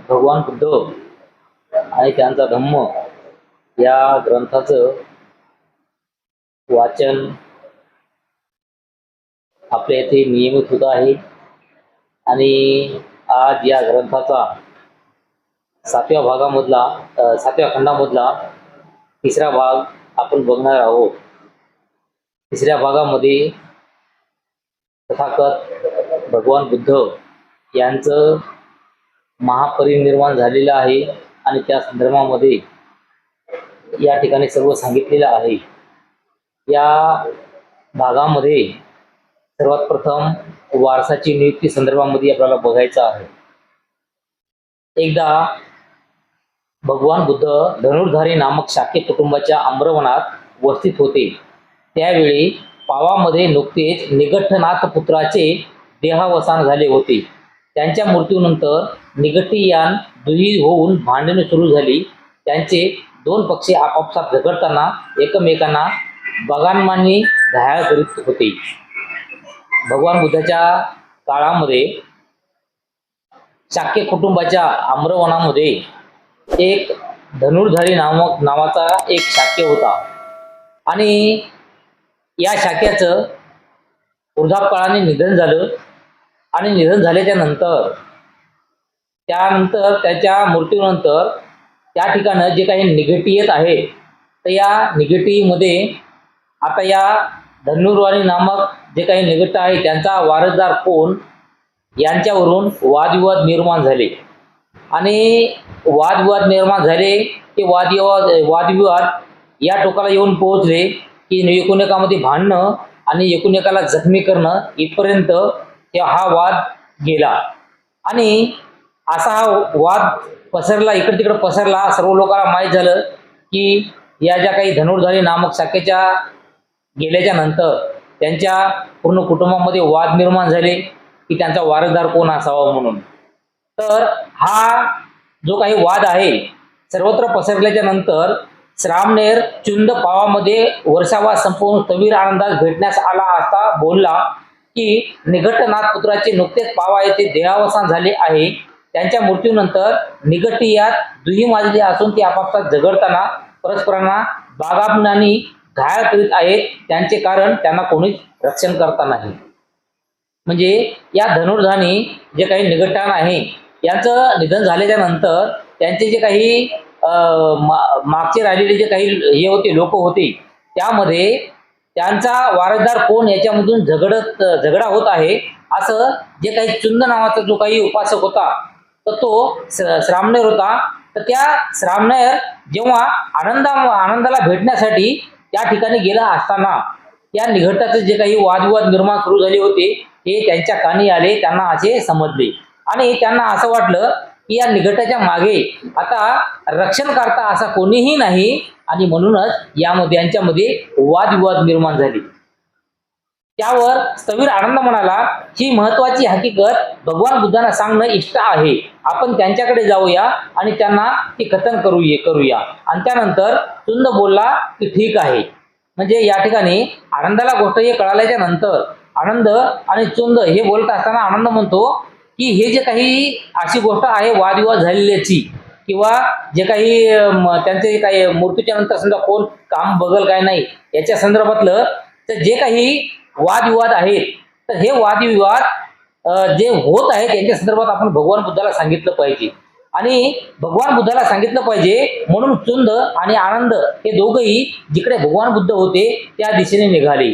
भगवान बुद्ध आणि त्यांचा धम्म या ग्रंथाचं वाचन आपल्या येथे नियमित होत आहे आणि आज या ग्रंथाचा सातव्या खंडामधला तिसरा भाग आपण बघणार आहोत। तिसऱ्या भागामध्ये तथागत भगवान बुद्ध यांचं महापरिनिर्वाण झालेलं आहे आणि त्या संदर्भामध्ये या ठिकाणी सर्व सांगितलेलं आहे। या भागामध्ये सर्वात प्रथम वारसाची नियुक्ती संदर्भामध्ये आपल्याला बघायचं आहे। एकदा भगवान बुद्ध धनुर्धारी नामक शाक्य कुटुंबाच्या आम्रवनात वस्तीत होते। त्यावेळी पावामध्ये नुकतेच निगठ्ठनाथ पुत्राचे देहावसान झाले होते। त्यांच्या मृत्यूनंतर निगठ्ठीयान दुही होऊन भांडणे सुरू झाली। त्यांचे दोन पक्षी आपापसात झगडताना एकमेकांना बगानमानी घायाळ करीत होते। भगवान बुद्धाच्या काळामध्ये शाक्य कुटुंबाच्या आम्रवनामध्ये एक धनुर्धारी नावाचा एक शाक्य होता आणि या शाक्याचं वृद्धापकाळाने निधन झालं आणि निधन झाल्याच्या नंतर त्याच्या मृत्यूनंतर त्या ठिकाणी जे काही निगेटिव्ह आहेत तर या निगेटिव्हमध्ये आता या धनुर्धारी नामक जे काही निगेटिव्ह आहे त्यांचा वारसदार कोण यांच्यावरून वादविवाद निर्माण झाले आणि वादविवाद निर्माण झाले ते वादविवाद या टोकाला येऊन पोहोचले की एकूणएकामध्ये भांडणं आणि एकूणएकाला जखमी करणं इथपर्यंत हा वाद गेला आणि असा हा वाद पसरला, इकडे तिकडे पसरला। सर्व लोकांना माहीत झालं की या ज्या काही धनुर्धारी नामक शाखेच्या गेल्याच्या नंतर त्यांच्या पूर्ण कुटुंबामध्ये वाद निर्माण झाले की त्यांचा वारसदार कोण असावा म्हणून। तर हा जो काही वाद आहे सर्वत्र पसरल्याच्या नंतर श्रामणेर चुंद पावामध्ये वर्षावास संपवून स्थविर आनंदास भेटण्यास आला असता बोलला की निगठ्ठनाथ पुत्राचे नुकतेच पावा येथे देहावसान झाले आहे। त्यांच्या मृत्यूनंतर निगठ्ठीयात दुही माजली असून ते आपापसात झगडताना परस्परांना बागाबनानी घायाळ करीत आहेत। त्यांचे कारण त्यांना कोणीच रक्षण करता नाही। म्हणजे या धनुर्धानी जे काही निगठ्ठान आहे यांचं निधन झाल्याच्या नंतर त्यांचे जे काही मागचे राहिलेले जे काही हे होते लोक होते त्यामध्ये त्यांचा वारसदार कोण याच्यामधून झगडा होत आहे असं जे काही चुंद नावाचा जो काही उपासक होता तर तो श्रामणेर होता। तर त्या श्रामणेर जेव्हा आनंदाला भेटण्यासाठी त्या ठिकाणी गेला असताना त्या निगठ्ठाचे जे काही वादविवाद निर्माण सुरू झाले होते हे त्यांच्या कानी आले, त्यांना असे समजले आणि त्यांना असं वाटलं की या निगठ्ठाच्या मागे आता रक्षण करता असा कोणीही नाही आणि म्हणूनच यांच्यामध्ये वादविवाद निर्माण झाले। त्यावर स्थविर आनंद म्हणाला, ही महत्वाची हकीकत भगवान बुद्धांना सांगणं इष्ट आहे। आपण त्यांच्याकडे जाऊया आणि त्यांना ते कथन करूया। आणि त्यानंतर चुंद बोलला की ठीक आहे। म्हणजे या ठिकाणी आनंदाला गोष्ट हे कळाल्याच्या नंतर आनंद आणि चुंद हे बोलत असताना आनंद म्हणतो की हे जे काही अशी गोष्ट आहे वादविवाद झालेल्याची किंवा जे काही त्यांचे काही मृत्यूच्या नंतर समजा कोण काम बघल काय नाही याच्या संदर्भातलं तर जे काही वादविवाद आहेत तर हे वादविवाद जे होत आहेत यांच्या संदर्भात आपण भगवान बुद्धाला सांगितलं पाहिजे आणि भगवान बुद्धाला सांगितलं पाहिजे म्हणून चुंद आणि आनंद हे दोघंही जिकडे भगवान बुद्ध होते त्या दिशेने निघाले।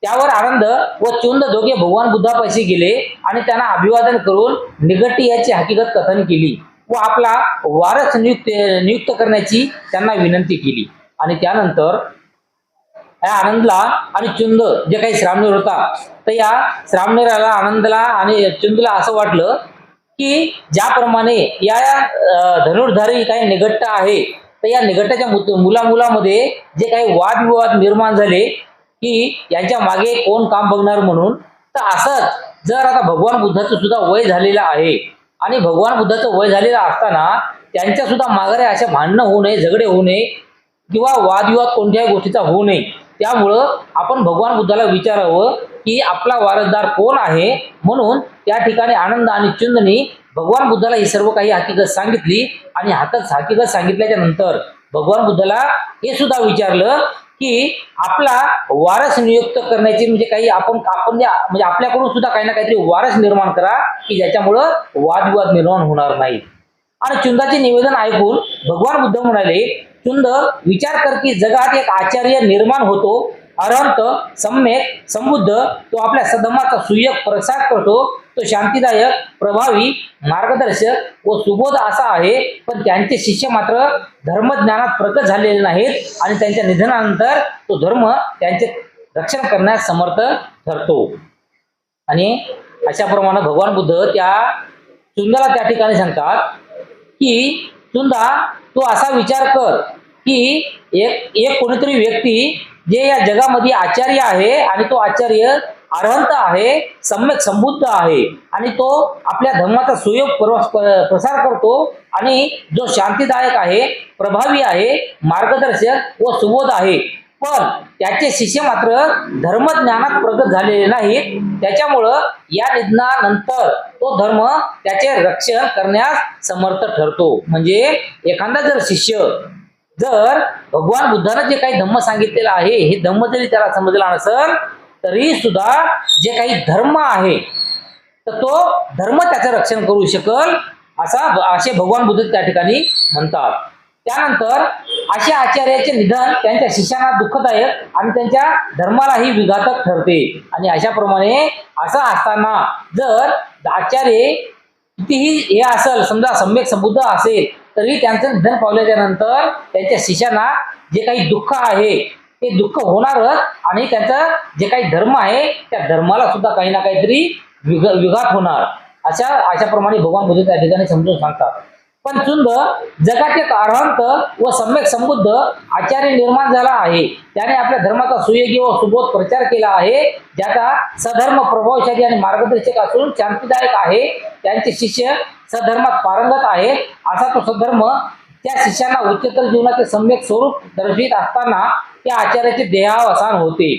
त्यावर आनंद व चुंद दोघे भगवान बुद्धापाशी गेले आणि त्यांना अभिवादन करून निगठ्ठीयाची हकीकत कथन केली व आपला वारस नियुक्त करण्याची त्यांना विनंती केली। आणि त्यानंतर या आनंदला आणि चुंद जे काही श्रामणेर होता तर या श्रामणेराला आनंदला आणि चुंदला असं वाटलं की ज्याप्रमाणे या धनुर्धारी काही निगठ्ठ आहे तर या निगठ्ठाच्या मुलामुलामध्ये जे काही वादविवाद निर्माण झाले की यांच्या मागे कोण काम बघणार म्हणून। तर असंच जर आता भगवान बुद्धाचं सुद्धा वय झालेलं आहे आणि भगवान बुद्धाचं वय झालेलं असताना त्यांच्या सुद्धा माघारे अशा भांडणं होऊ नये, झगडे होऊ नये किंवा वादविवाद कोणत्याही गोष्टीचा होऊ नये त्यामुळं आपण भगवान बुद्धाला विचारावं की आपला वारसदार कोण आहे. म्हणून त्या ठिकाणी आनंद आणि चुंदनी भगवान बुद्धाला ही सर्व काही हकीकत सांगितली आणि हकीकत सांगितल्याच्या नंतर भगवान बुद्धाला हे सुद्धा विचारलं की आपला वारस नियुक्त करण्याची म्हणजे काही आपण म्हणजे आपल्याकडून सुद्धा काही ना काहीतरी वारस निर्माण करा की ज्याच्यामुळं वादविवाद निर्माण होणार नाही. आणि चुंदाचे निवेदन ऐकून भगवान बुद्ध म्हणाले, चुंद विचार कर की जगात एक आचार्य निर्माण होतो, अरहंत, सम्यक, संबुद्ध, तो आपल्या सधर्माचा सुयोग प्रसार करतो, तो शांतीदायक, प्रभावी, मार्गदर्शक व सुबोध असा आहे. पण त्यांचे शिष्य मात्र धर्मज्ञानात प्रगत झालेले नाहीत आणि त्यांच्या निधनानंतर तो धर्म त्यांचे रक्षण करण्यास समर्थ ठरतो. आणि अशाप्रमाणे भगवान बुद्ध त्या चुंदाला त्या ठिकाणी सांगतात की चुंदा तू असा विचार कर की एक कोणीतरी व्यक्ती जे या जगामध्ये आचार्य आहे आणि तो आचार्य अरहंत आहे, सम्यक संबुद्ध आहे आणि तो आपल्या धर्माचा सुयोग प्रसार करतो आणि जो शांतीदायक आहे, प्रभावी आहे, मार्गदर्शक व सुबोध आहे. पण त्याचे शिष्य मात्र धर्मज्ञानात प्रगत झालेले नाहीत. त्याच्यामुळं या निधनानंतर तो धर्म त्याचे रक्षण करण्यास समर्थ ठरतो. म्हणजे एखादा जर शिष्य जर भगवान बुद्धानं जे काही धम्म सांगितलेलं आहे हे धम्म जरी त्याला समजला नसेल तरी सुद्धा जे काही धर्म आहे तर तो धर्म त्याचं रक्षण करू शकल असे भगवान बुद्ध त्या ठिकाणी म्हणतात. त्यानंतर अशा आचार्याचे निधन त्यांच्या शिष्यांना दुःखदायक आणि त्यांच्या धर्मालाही विघातक ठरते. आणि अशाप्रमाणे असं असताना जर आचार्य कितीही हे असेल, समजा सम्यक संबुद्ध असेल, तरी त्यांचं निधन पावल्याच्या नंतर त्यांच्या शिष्यांना जे काही दुःख आहे ते दुःख होणारच आणि त्यांचं जे काही धर्म आहे त्या धर्माला सुद्धा काही ना काहीतरी विघात होणार. अशाप्रमाणे भगवान बुद्ध त्या ठिकाणी समजून सांगतात. पण चुंद जगात एक अरहंत व सम्यक संबुद्ध आचार्य निर्माण झाला आहे. त्याने आपल्या धर्माचा सुयोगी व सुबोध प्रचार केला आहे, ज्याचा सधर्म, प्रभावशाली आणि मार्गदर्शक असून शांतीदायक आहे. त्यांचे शिष्य सधर्मात पारंगत आहेत. असा तो सधर्म त्या शिष्यांना उच्चतर जीवनाचे सम्यक स्वरूप दर्शवित असताना त्या आचार्याचे देहावसान होते.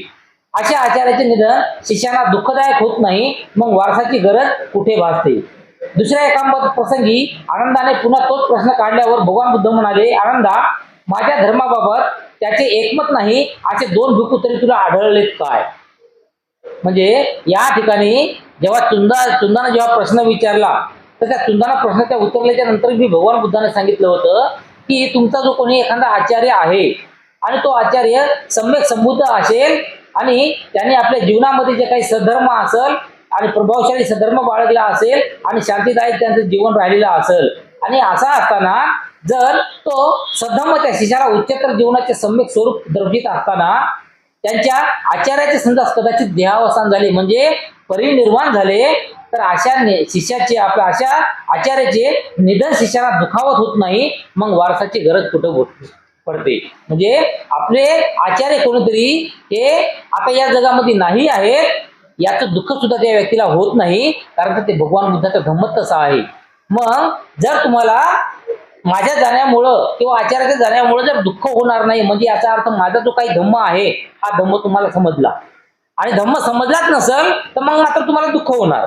अशा आचार्याचे निधन शिष्यांना दुःखदायक होत नाही. मग वारसाची गरज कुठे भासते. दुसऱ्या एका प्रसंगी आनंदाने पुन्हा तोच प्रश्न काढल्यावर भगवान बुद्ध म्हणाले, आनंदा, माझ्या धर्माबाबत त्याचे एकमत नाही असे 2 भिक्खू तरी तुला आढळलेत काय. म्हणजे या ठिकाणी जेव्हा चुंदाने जेव्हा प्रश्न विचारला तर त्या चुंदाना प्रश्नाच्या उत्तरल्याच्या नंतर मी भगवान बुद्धाने सांगितलं होतं की तुमचा जो कोणी एखादा आचार्य आहे आणि तो आचार्य सम्यक संबुद्ध असेल आणि त्याने आपल्या जीवनामध्ये जे काही सधर्म असेल आणि प्रभावशाली सधर्म बाळगला असेल आणि शांतीदायक त्यांचं जीवन राहिलेलं असेल आणि असा असताना जर तो सधर्म त्या शिष्याला उच्चतर जीवनाचे सम्यक स्वरूप दर्शित असताना त्यांच्या आचार्याचे समजा कदाचित देहावसान झाले म्हणजे परिनिर्वाण झाले तर अशा शिष्याचे आपल्या अशा आचार्याचे निधन शिष्याला दुखावत होत नाही. मग वारसाची गरज कुठं पडते. म्हणजे आपले आचार्य कोणीतरी हे आता या जगामध्ये नाही आहेत याचं दुःख सुद्धा त्या व्यक्तीला होत नाही, कारण ते भगवान बुद्धाचं धम्मच तसं आहे. मग जर तुम्हाला माझ्या जाण्यामुळं किंवा आचार्याच्या जाण्यामुळं जर दुःख होणार नाही म्हणजे याचा अर्थ माझा जो काही धम्म आहे हा धम्म तुम्हाला समजला आणि धम्म समजलाच नसेल तर मग मात्र तुम्हाला दुःख होणार.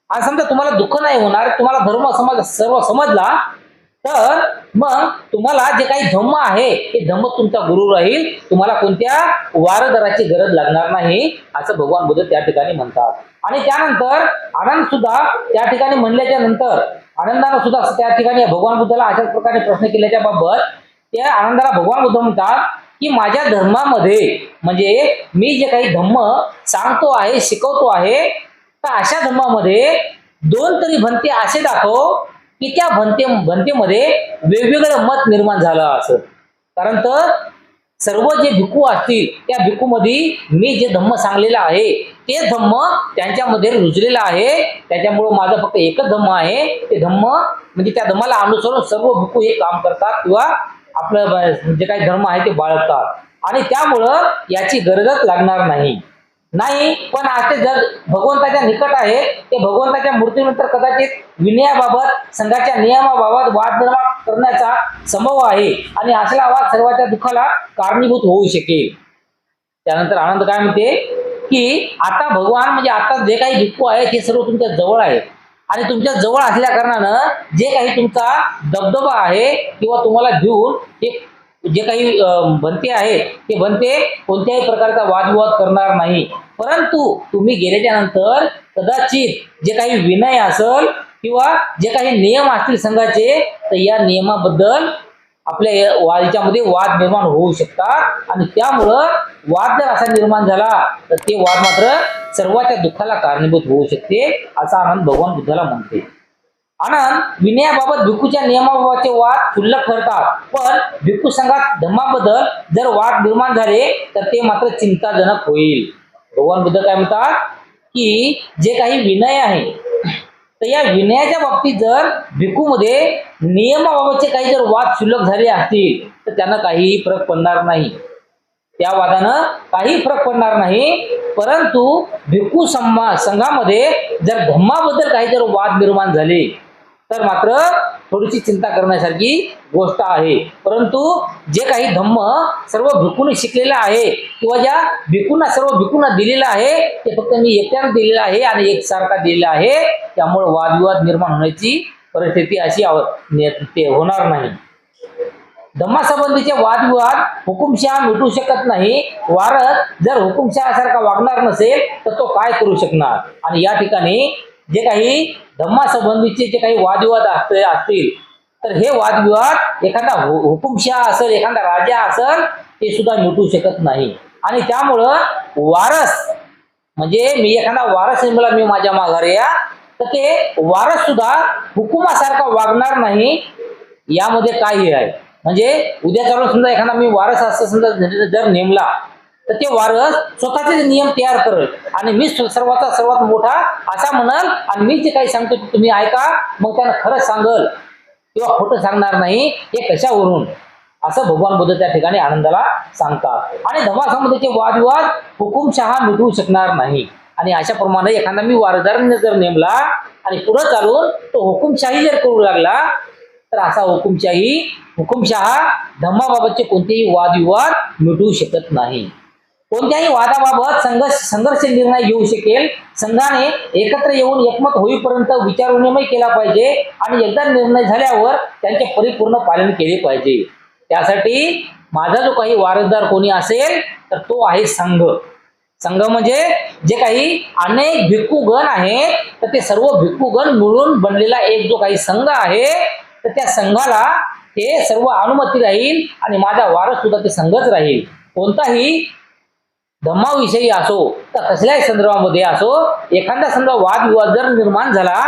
आणि समजा तुम्हाला दुःख नाही होणार, तुम्हाला धर्म सर्व समजला तर मग तुम्हाला जे काही धम्म आहे ते धम्म तुमचा गुरु राहील. तुम्हाला कोणत्या वारदाराची गरज लागणार नाही असं भगवान बुद्ध त्या ठिकाणी म्हणतात. आणि त्यानंतर आनंद सुद्धा त्या ठिकाणी म्हणल्याच्या नंतर आनंदानं सुद्धा त्या ठिकाणी भगवान बुद्धाला अशाच प्रकारे प्रश्न केल्याच्या बाबत त्या आनंदाला भगवान बुद्ध म्हणतात की माझ्या धर्मामध्ये म्हणजे मी जे काही धम्म सांगतो आहे, शिकवतो आहे, तर अशा धर्मामध्ये 2 तरी भंते असे दाखव की त्या भंतेमध्ये वेगवेगळं मत निर्माण झालं असं. कारण तर सर्व जे भिक्खू असतील त्या भिक्खूमध्ये मी जे धम्म सांगलेलं आहे ते धम्म त्यांच्यामध्ये रुजलेलं आहे. त्याच्यामुळं माझं फक्त एकच धम्म आहे. ते धम्म म्हणजे त्या धम्माला अनुसरून सर्व भिक्खू हे काम करतात किंवा आपलं जे काही धर्म आहे ते बाळगतात आणि त्यामुळं याची गरजच लागणार नाही. पण आज ते जग भगवंताच्या निकट आहे. ते भगवंताच्या मूर्तीनंतर कदाचित विनयाबाबत, संघाच्या नियमाबाबत वाद निर्माण करण्याचा संभव आहे आणि असला वाद सर्वांच्या दुःखाला कारणीभूत होऊ शकेल. त्यानंतर आनंद काय म्हणते की आता भगवान म्हणजे आता जे काही भिक्खू आहे ते सर्व तुमच्या जवळ आहे आणि तुमच्या जवळ असल्या कारणानं जे काही तुमचा दबदबा आहे किंवा तुम्हाला घेऊन ते जे काही बनते आहे ते बनते कोणत्याही प्रकारचा वादविवाद करणार नाही, परंतु तुम्ही गेल्याच्या नंतर कदाचित जे काही विनय असेल किंवा जे काही नियम असतील संघाचे तर या नियमाबद्दल आपल्या याच्यामध्ये वाद निर्माण होऊ शकतात आणि त्यामुळं वाद जर असा निर्माण झाला तर ते वाद मात्र सर्वांच्या दुःखाला कारणीभूत होऊ शकते, असा आनंद भगवान बुद्धाला म्हणते. आनंद विनयाबाबत भिक्खूच्या नियमाबाबतचे वाद क्षुल्लक ठरतात, पण भिक्खू संघात धम्माबद्दल जर वाद निर्माण झाले तर ते मात्र चिंताजनक होईल. भगवान बुद्ध काय म्हणतात की जे काही विनय आहे तर या विनयाच्या बाबतीत जर भिक्खूमध्ये नियमाबाबतचे काही जर वाद क्षुल्लक झाले असतील तर त्यांना काहीही फरक पडणार नाही, त्या वादानं काही फरक पडणार नाही, परंतु भिक्खू संघामध्ये जर धम्माबद्दल काही जर वाद निर्माण झाले तर मात्र थोडीशी चिंता करण्यासारखी गोष्ट आहे. परंतु जे काही धम्म सर्व भिक्खूंनी शिकलेला आहे किंवा ज्या भिक्खूंना सर्व भिक्खूंना दिलेला आहे ते फक्त मी एकट्यानं दिलेला आहे आणि एकसारखा दिलेला आहे, त्यामुळे वादविवाद निर्माण होण्याची परिस्थिती अशी ते होणार नाही. धम्मासंबंधीचे वादविवाद हुकुमशहा मिटू शकत नाही. वारस जर हुकुमशहासारखा वागणार नसेल तर तो काय करू शकणार. आणि या ठिकाणी जे काही धम्मासंबंधीचे जे काही वादविवाद असतील तर हे वादविवाद एखादा हुकुमशहा असेल एखादा राजा असेल ते सुद्धा मिटू शकत नाही. आणि त्यामुळं वारस म्हणजे मी एखादा वारस नेमला मी माझ्या माघारी या तर ते वारस सुद्धा हुकुमासारखा वागणार नाही. यामध्ये काय हे आहे म्हणजे उद्या चालून समजा एखादा मी वारस असं समजा जर नेमला तर ते वारस स्वतःचे नियम तयार करेल आणि मी सर्वात मोठा असा म्हणाल आणि मी जे काही सांगतो ते तुम्ही ऐका, मग त्यानं खरंच सांगल किंवा खोटं सांगणार नाही. हे कशावरून असं भगवान बुद्ध त्या ठिकाणी आनंदाला सांगतात. आणि धम्मासंबंधीचे वादविवाद हुकुमशहा मिटवू शकणार नाही. आणि अशाप्रमाणे एखादा मी वारसदाराने जर नेमला आणि पुढे चालून तो हुकुमशाही जर करू लागला तर असा हुकुमशहा धम्माबाबतचे कोणतेही वादविवाद मिटवू शकत नाही. कोणत्याही वादाबाबत संघर्ष निर्णय घेऊ शकेल. संघाने एकत्र येऊन एकमत होईपर्यंत विचारविनिमय केला पाहिजे आणि एकदा निर्णय झाल्यावर त्यांचे परिपूर्ण पालन केले पाहिजे. त्यासाठी माझा जो काही वारसदार कोणी असेल तर तो आहे संघ. संघ म्हणजे जे काही अनेक भिक्खूगण आहेत तर ते सर्व भिक्खूगण मिळून बनलेला एक जो काही संघ आहे तर त्या संघाला ते सर्व अनुमती राहील आणि माझा वारस सुद्धा ते संघच राहील. कोणताही धम्माविषयी असो तर कसल्याही संदर्भामध्ये असो एखादा समजा वादविवाद जर निर्माण झाला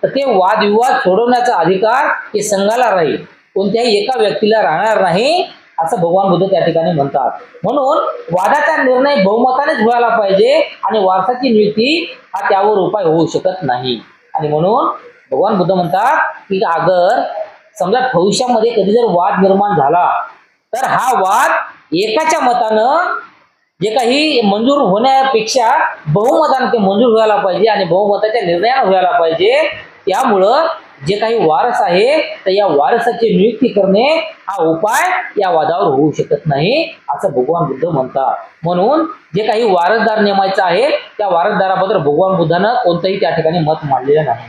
तर ते वादविवाद सोडवण्याचा अधिकार हे संघाला राहील, कोणत्याही एका व्यक्तीला राहणार नाही, असं भगवान बुद्ध त्या ठिकाणी म्हणतात. म्हणून वादाचा निर्णय बहुमतानेच व्हायला पाहिजे आणि वारसाची नियुक्ती हा त्यावर उपाय होऊ शकत नाही. आणि म्हणून भगवान बुद्ध म्हणतात की अगर समजा भविष्यामध्ये कधी जर वाद निर्माण झाला तर हा वाद एकाच्या मतानं जे काही मंजूर होण्यापेक्षा बहुमताने ते मंजूर व्हायला पाहिजे आणि बहुमताच्या निर्णयाने व्हायला पाहिजे. त्यामुळं जे काही वारस आहे तर या वारसाची नियुक्ती करणे हा उपाय या वादावर होऊ शकत नाही असं भगवान बुद्ध म्हणतात. म्हणून जे काही वारसदार नेमायचं आहे त्या वारसदाराबद्दल भगवान बुद्धानं कोणतंही त्या ठिकाणी मत मांडलेलं नाही.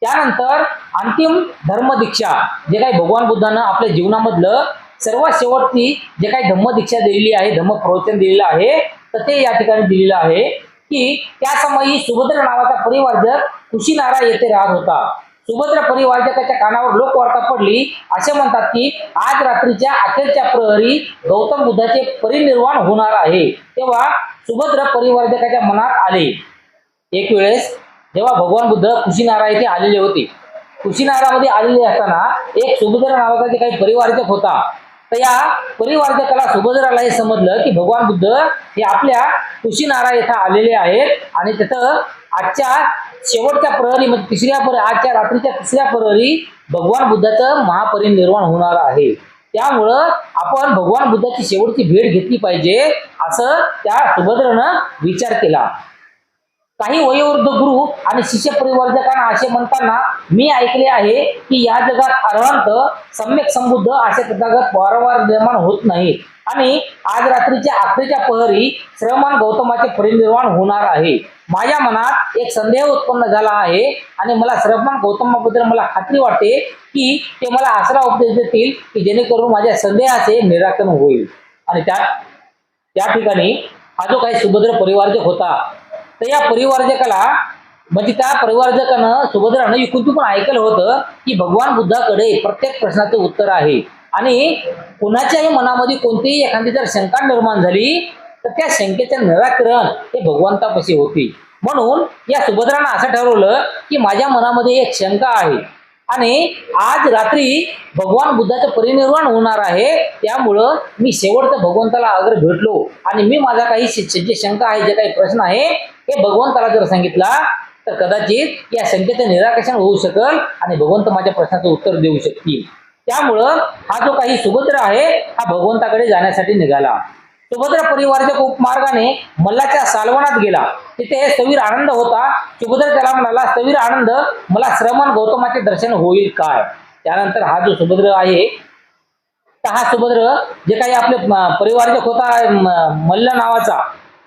त्यानंतर अंतिम धर्मदीक्षा जे काही भगवान बुद्धानं आपल्या जीवनामधलं सर्वात शेवटची जे काही धम्मदीक्षा दिलेली आहे, धम्म प्रवचन दिलेलं आहे तर ते या ठिकाणी दिलेलं आहे की त्या समयी सुभद्र नावाचा परिवारजक कुशीनारा येथे राहत होता. सुभद्र परिवारजकाच्या कानावर लोकवार्ता पडली. असे म्हणतात की आज रात्रीच्या अखेरच्या प्रहरी गौतम बुद्धाचे परिनिर्वाण होणार आहे. तेव्हा सुभद्र परिवारजकाच्या मनात आले. एक वेळेस जेव्हा भगवान बुद्ध कुशीनारा येथे आलेले होते, कुशीनारामध्ये आलेले असताना एक सुभद्र नावाचा जे काही परिवारजक होता तर या परिवारजकाला सुभद्राला हे समजलं की भगवान बुद्ध हे आपल्या कुशीनारा येथे आलेले आहेत आणि तिथं आजच्या शेवटच्या प्रहरी म्हणजे आजच्या रात्रीच्या तिसऱ्या प्रहरी भगवान बुद्धाचं महापरिनिर्वाण होणार आहे. त्यामुळं आपण भगवान बुद्धाची शेवटची भेट घेतली पाहिजे असं त्या सुभद्रेनं विचार केला. काही वयोवृद्ध गुरु आणि शिष्य परिवर्तकांना असे म्हणताना मी ऐकले आहे की या जगात अरहंत सम्यक संबुद्ध असे तथागत वारंवार निर्माण होत नाहीत आणि आज रात्रीच्या अखेरच्या प्रहरी श्रमण गौतमाचे परिनिर्वाण होणार आहे. माझ्या मनात एक संदेह उत्पन्न झाला आहे आणि मला श्रमण गौतमाबद्दल मला खात्री वाटते की ते मला आसरा उपदेश देतील की जेणेकरून माझ्या संदेहाचे निराकरण होईल. आणि त्या ठिकाणी हा जो काही सुभद्र परिवारजक होता तर या परिवारजकाला म्हणजे त्या परिवारजकानं सुभद्रानं इकडून पण ऐकलं होतं की भगवान बुद्धाकडे प्रत्येक प्रश्नाचे उत्तर आहे आणि कुणाच्याही मनामध्ये कोणतीही एखादी जर शंका निर्माण झाली तर त्या शंकेचे निराकरण हे भगवंतापाशी होते. म्हणून या सुभद्रानं असं ठरवलं की माझ्या मनामध्ये एक शंका आहे आणि आज रात्री भगवान बुद्धाचं परिनिर्वाण होणार आहे, त्यामुळं मी शेवटचं भगवंताला अगर भेटलो आणि मी माझा काही जे शंका आहे जे काही प्रश्न आहे हे भगवंताला जर सांगितला तर कदाचित या शंकेचं निराकरण होऊ शकेल आणि भगवंत माझ्या प्रश्नाचं उत्तर देऊ शकतील. त्यामुळं हा जो काही सुभद्र आहे हा भगवंताकडे जाण्यासाठी निघाला. सुभद्र परिवाराच्या उपमार्गाने मल्लाच्या सालवनात गेला. तिथे स्थविर आनंद होता. सुभद्र त्याला म्हणाला, स्थविर आनंद, मला श्रमण गौतमाचे दर्शन होईल काय? त्यानंतर हा जो सुभद्र आहे तर हा सुभद्र जे काही आपले परिवारजक होता मल्ल नावाचा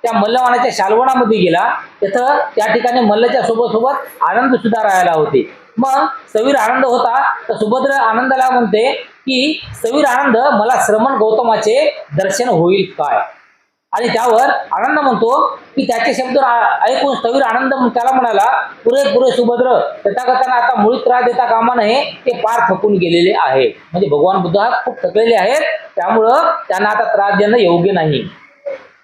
त्या मल्लवानाच्या शालवनामध्ये गेला. तिथं त्या ठिकाणी मल्लच्या सोबत आनंद सुद्धा राहायला होते. मग स्थविर आनंद होता तर सुभद्र आनंदाला म्हणते की स्थविर आनंद, मला श्रमण गौतमाचे दर्शन होईल काय? आणि त्यावर आनंद म्हणतो की त्याचे शब्द ऐकून स्थविर आनंद त्याला म्हणाला, पुरे सुभद्र, तथागतांना आता मुळी त्रास देता कामा नये, ते पार थकून गेलेले आहे. म्हणजे भगवान बुद्ध खूप थकलेले आहेत, त्यामुळं त्यांना आता त्रास देणं योग्य नाही.